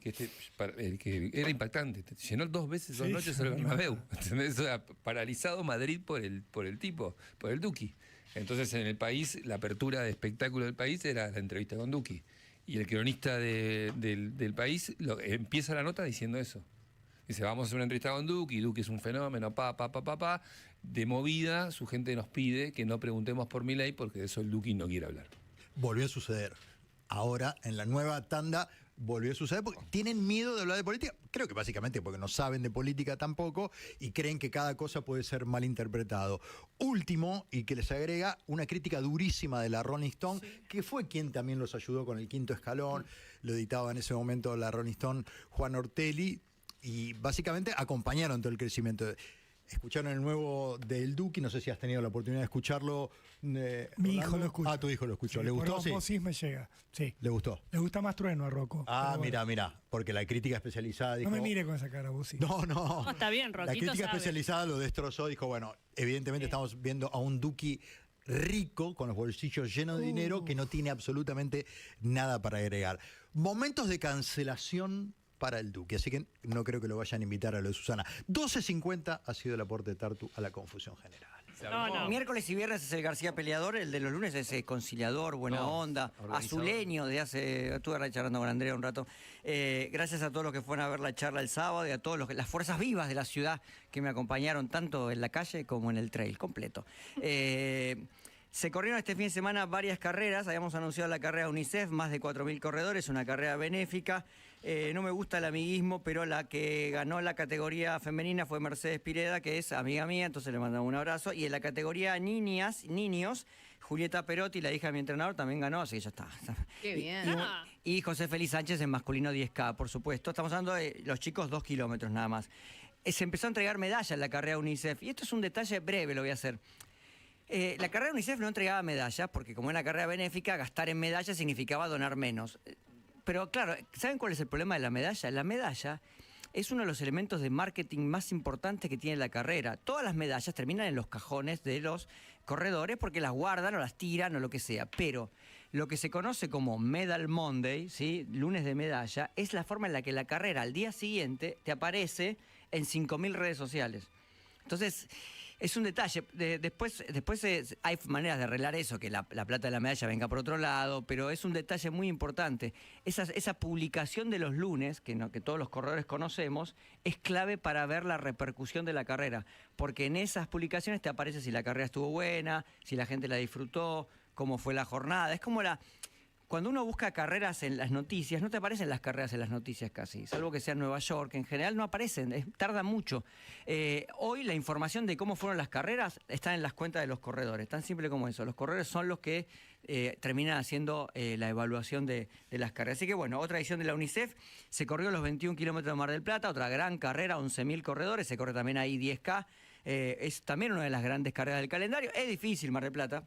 era impactante. Llenó 2 veces, 2 noches el Bernabéu. ¿Entendés? O sea, paralizado Madrid por el tipo, por el Duki. Entonces en el país, la apertura de espectáculo del país era la entrevista con Duki. Y el cronista del país empieza la nota diciendo eso. Dice, vamos a hacer una entrevista con Duki, Duki es un fenómeno, de movida, su gente nos pide que no preguntemos por Milei porque de eso el Duki no quiere hablar. Volvió a suceder. Ahora, en la nueva tanda, volvió a suceder porque tienen miedo de hablar de política. Creo que básicamente porque no saben de política tampoco y creen que cada cosa puede ser mal interpretado. Último, y que les agrega una crítica durísima de la Rolling Stone, que fue quien también los ayudó con el Quinto Escalón. Lo editaba en ese momento la Rolling Stone, Juan Ortelli. Y básicamente acompañaron todo el crecimiento. Escucharon el nuevo del Duki, no sé si has tenido la oportunidad de escucharlo. Mi hijo lo escuchó. Tu hijo lo escuchó. Sí, ¿Le gustó? Por osmosis me llega. Sí. ¿Le gustó? Le gusta más Trueno a Rocco. Mira, porque la crítica especializada dijo... No me mire con esa cara, Busi. No. Está bien, Roquito La crítica sabe. especializada lo destrozó, dijo, bueno, evidentemente estamos viendo a un Duki rico, con los bolsillos llenos de dinero, que no tiene absolutamente nada para agregar. Momentos de cancelación para el Duki, así que no creo que lo vayan a invitar a lo de Susana. 12:50 ha sido el aporte de Tartu a la confusión general. No. Miércoles y viernes es el García Peleador, el de los lunes es conciliador, buena onda, azuleño, estuve charlando con Andrea un rato. Gracias a todos los que fueron a ver la charla el sábado y a todos las fuerzas vivas de la ciudad que me acompañaron tanto en la calle como en el trail completo. Se corrieron este fin de semana varias carreras, habíamos anunciado la carrera UNICEF, más de 4.000 corredores, una carrera benéfica. No me gusta el amiguismo, pero la que ganó la categoría femenina fue Mercedes Pireda, que es amiga mía, entonces le mandamos un abrazo. Y en la categoría niños, Julieta Perotti, la hija de mi entrenador, también ganó, así que ya está. Qué bien. Y José Félix Sánchez en masculino 10K, por supuesto. Estamos hablando de los chicos 2 kilómetros nada más. Se empezó a entregar medallas en la carrera UNICEF, y esto es un detalle breve, lo voy a hacer. La carrera UNICEF no entregaba medallas, porque como era una carrera benéfica, gastar en medallas significaba donar menos. Pero claro, ¿saben cuál es el problema de la medalla? La medalla es uno de los elementos de marketing más importantes que tiene la carrera. Todas las medallas terminan en los cajones de los corredores porque las guardan o las tiran o lo que sea. Pero lo que se conoce como Medal Monday, ¿sí? Lunes de medalla, es la forma en la que la carrera al día siguiente te aparece en 5.000 redes sociales. Entonces, Es un detalle. Después hay maneras de arreglar eso, que la plata de la medalla venga por otro lado, pero es un detalle muy importante. Esa publicación de los lunes, que todos los corredores conocemos, es clave para ver la repercusión de la carrera, porque en esas publicaciones te aparece si la carrera estuvo buena, si la gente la disfrutó, cómo fue la jornada. Es como cuando uno busca carreras en las noticias, no te aparecen las carreras en las noticias casi, salvo que sea en Nueva York, en general no aparecen, tarda mucho. Hoy la información de cómo fueron las carreras está en las cuentas de los corredores, tan simple como eso. Los corredores son los que terminan haciendo la evaluación de las carreras. Así que bueno, otra edición de la UNICEF, se corrió los 21 kilómetros de Mar del Plata, otra gran carrera, 11.000 corredores, se corre también ahí 10K, es también una de las grandes carreras del calendario. Es difícil Mar del Plata,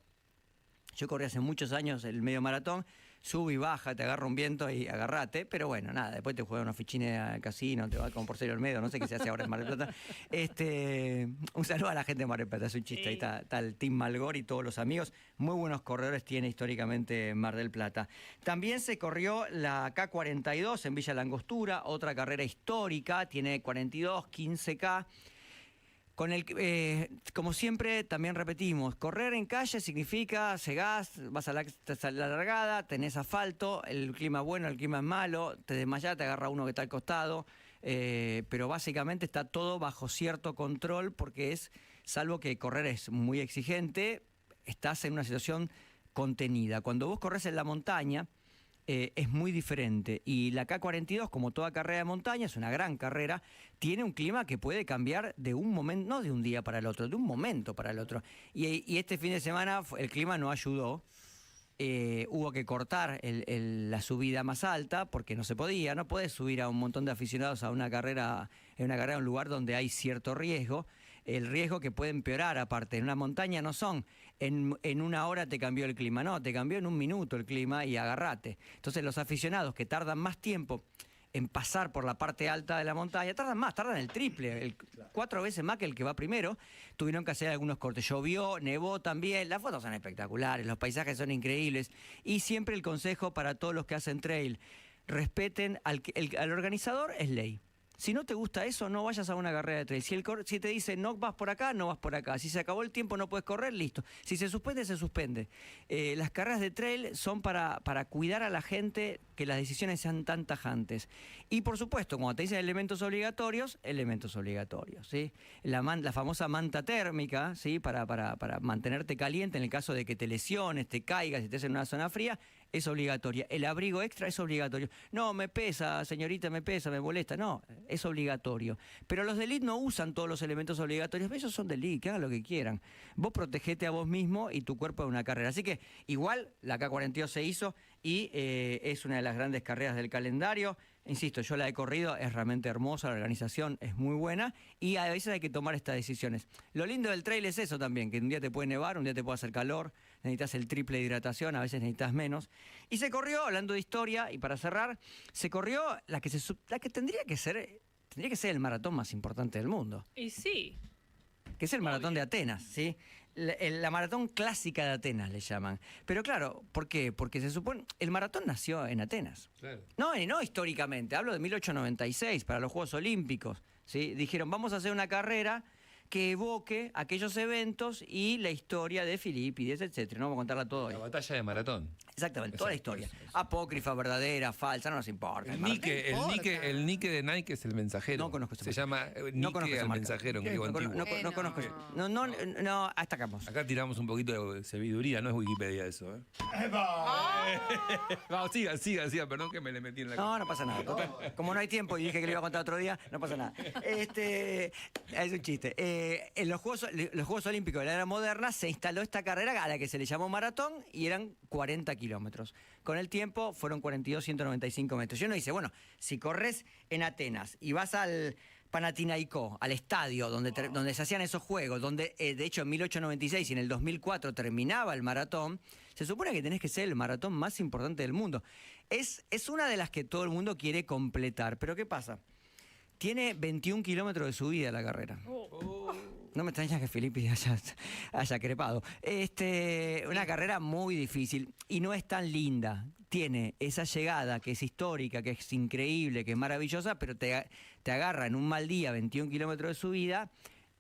yo corrí hace muchos años el medio maratón, sube y baja, te agarra un viento y agarrate, pero bueno, nada, después te juega unos fichines al casino, te va con Porcelio Olmedo, no sé qué se hace ahora en Mar del Plata. Un saludo a la gente de Mar del Plata, es un chiste, ahí está el Team Malgor y todos los amigos, muy buenos corredores tiene históricamente Mar del Plata. También se corrió la K42 en Villa Langostura, otra carrera histórica, tiene 42, 15K. Como siempre, también repetimos, correr en calle significa cegás, vas a la largada, tenés asfalto, el clima es bueno, el clima es malo, te desmayás, te agarra uno que está al costado, pero básicamente está todo bajo cierto control porque salvo que correr es muy exigente, estás en una situación contenida. Cuando vos corres en la montaña, es muy diferente y la K42, como toda carrera de montaña, es una gran carrera, tiene un clima que puede cambiar de un momento, no de un día para el otro, de un momento para el otro. Y este fin de semana el clima no ayudó, hubo que cortar la subida más alta porque no se podía, no podés subir a un montón de aficionados a una carrera en un lugar donde hay cierto riesgo. El riesgo que puede empeorar, aparte, en una montaña no son en una hora te cambió el clima, no, te cambió en un minuto el clima y agarrate. Entonces los aficionados que tardan más tiempo en pasar por la parte alta de la montaña, tardan el triple, 4 veces más que el que va primero, tuvieron que hacer algunos cortes. Llovió, nevó también, las fotos son espectaculares, los paisajes son increíbles y siempre el consejo para todos los que hacen trail, respeten al organizador, es ley. Si no te gusta eso, no vayas a una carrera de trail. Si te dice no vas por acá, no vas por acá. Si se acabó el tiempo, no puedes correr, listo. Si se suspende, se suspende. Las carreras de trail son para cuidar a la gente, que las decisiones sean tan tajantes. Y por supuesto, cuando te dicen elementos obligatorios, ¿sí? La famosa manta térmica, ¿sí? Para mantenerte caliente en el caso de que te lesiones, te caigas y estés en una zona fría, es obligatoria. El abrigo extra es obligatorio. No, me pesa, señorita, me pesa, me molesta. No, es obligatorio. Pero los de elite no usan todos los elementos obligatorios. Ellos son de elite, que hagan lo que quieran. Vos protegete a vos mismo y tu cuerpo en una carrera. Así que igual la K42 se hizo y es una de las grandes carreras del calendario. Insisto, yo la he corrido, es realmente hermosa, la organización es muy buena y a veces hay que tomar estas decisiones. Lo lindo del trail es eso también, que un día te puede nevar, un día te puede hacer calor, necesitas el triple de hidratación, a veces necesitas menos. Y se corrió, hablando de historia, y para cerrar, se corrió la que tendría que ser el maratón más importante del mundo. Y sí. Que es el maratón de Atenas, ¿sí? La maratón clásica de Atenas le llaman. Pero claro, ¿por qué? Porque se supone el maratón nació en Atenas. Claro. No históricamente, hablo de 1896 para los Juegos Olímpicos, ¿sí? Dijeron, vamos a hacer una carrera que evoque aquellos eventos y la historia de Filipides, etcétera. No vamos a contarla todo hoy. La batalla de Maratón. Exactamente, toda la historia. Apócrifa, verdadera, falsa, no nos importa. El Nike de Nike es el mensajero. No conozco ese Se llama Nike el mensajero en griego antiguo. No conozco eso. No, hasta acá vamos. Acá tiramos un poquito de sabiduría, no es Wikipedia eso. No, siga, perdón que me le metí en la No pasa nada. Como no hay tiempo y dije que le iba a contar otro día, no pasa nada. Es un chiste. En los Juegos Olímpicos de la era moderna se instaló esta carrera a la que se le llamó maratón y eran 40 kilómetros. Con el tiempo fueron 42.195 metros. Y uno dice, bueno, si corres en Atenas y vas al Panathinaikó, al estadio donde se hacían esos juegos, donde de hecho en 1896 y en el 2004 terminaba el maratón, se supone que tenés que ser el maratón más importante del mundo. Es una de las que todo el mundo quiere completar. Pero ¿qué pasa? Tiene 21 kilómetros de subida la carrera. No me extraña que Felipe haya crepado. Una carrera muy difícil y no es tan linda. Tiene esa llegada que es histórica, que es increíble, que es maravillosa, pero te agarra en un mal día 21 kilómetros de subida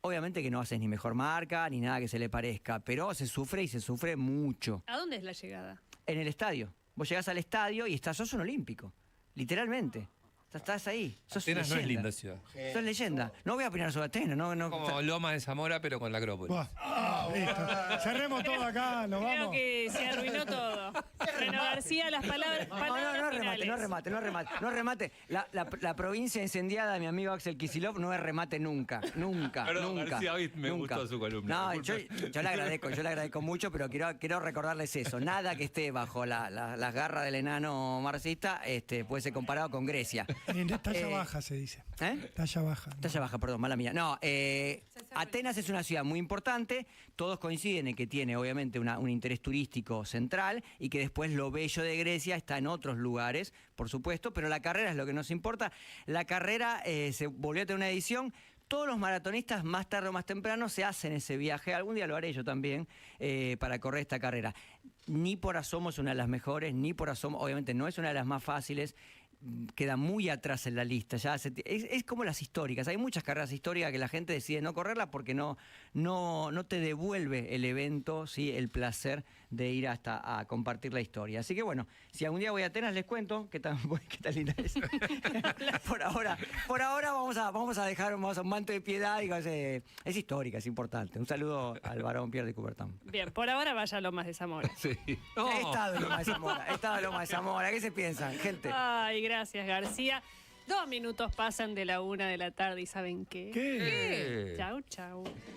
Obviamente que no haces ni mejor marca, ni nada que se le parezca, pero se sufre y se sufre mucho. ¿A dónde es la llegada? En el estadio. Vos llegás al estadio y sos un olímpico, literalmente. Estás ahí. Atenas no es linda ciudad. Sos leyenda. No voy a opinar sobre Atenas. Como Loma de Zamora, pero con la Acrópolis. Listo. Cerremos todo acá, nos Creo vamos. que se arruinó todo. Reno García, las palabras. No remate. La provincia incendiada de mi amigo Axel Kicillof no es remate nunca. Perdón, nunca. García, hoy me gustó su columna. No, yo le agradezco mucho, pero quiero recordarles eso. Nada que esté bajo las garras del enano marxista puede ser comparado con Grecia. En talla baja se dice. Talla baja. Talla baja, perdón, mala mía. No, Atenas es una ciudad muy importante. Todos coinciden en que tiene, obviamente, un interés turístico central y que después lo bello de Grecia está en otros lugares, por supuesto, pero la carrera es lo que nos importa. La carrera se volvió a tener una edición. Todos los maratonistas, más tarde o más temprano, se hacen ese viaje. Algún día lo haré yo también, para correr esta carrera. Ni por asomo es una de las mejores, ni por asomo, obviamente no es una de las más fáciles. Queda muy atrás en la lista. Es como las históricas. Hay muchas carreras históricas que la gente decide no correrlas porque no te devuelve el evento, ¿sí? El placer de ir hasta a compartir la historia. Así que bueno, si algún día voy a Atenas les cuento qué tan linda es. Por ahora vamos a dejar un manto de piedad. Es histórica, es importante. Un saludo al varón Pierre de Coubertin. Bien, por ahora vaya a Lomas de Zamora. Sí. No. He estado en Lomas de Zamora. ¿Qué se piensan, gente? Ay, gracias, García. 2 minutos pasan de la 1 de la tarde y ¿saben qué? ¿Qué? Chau, chau.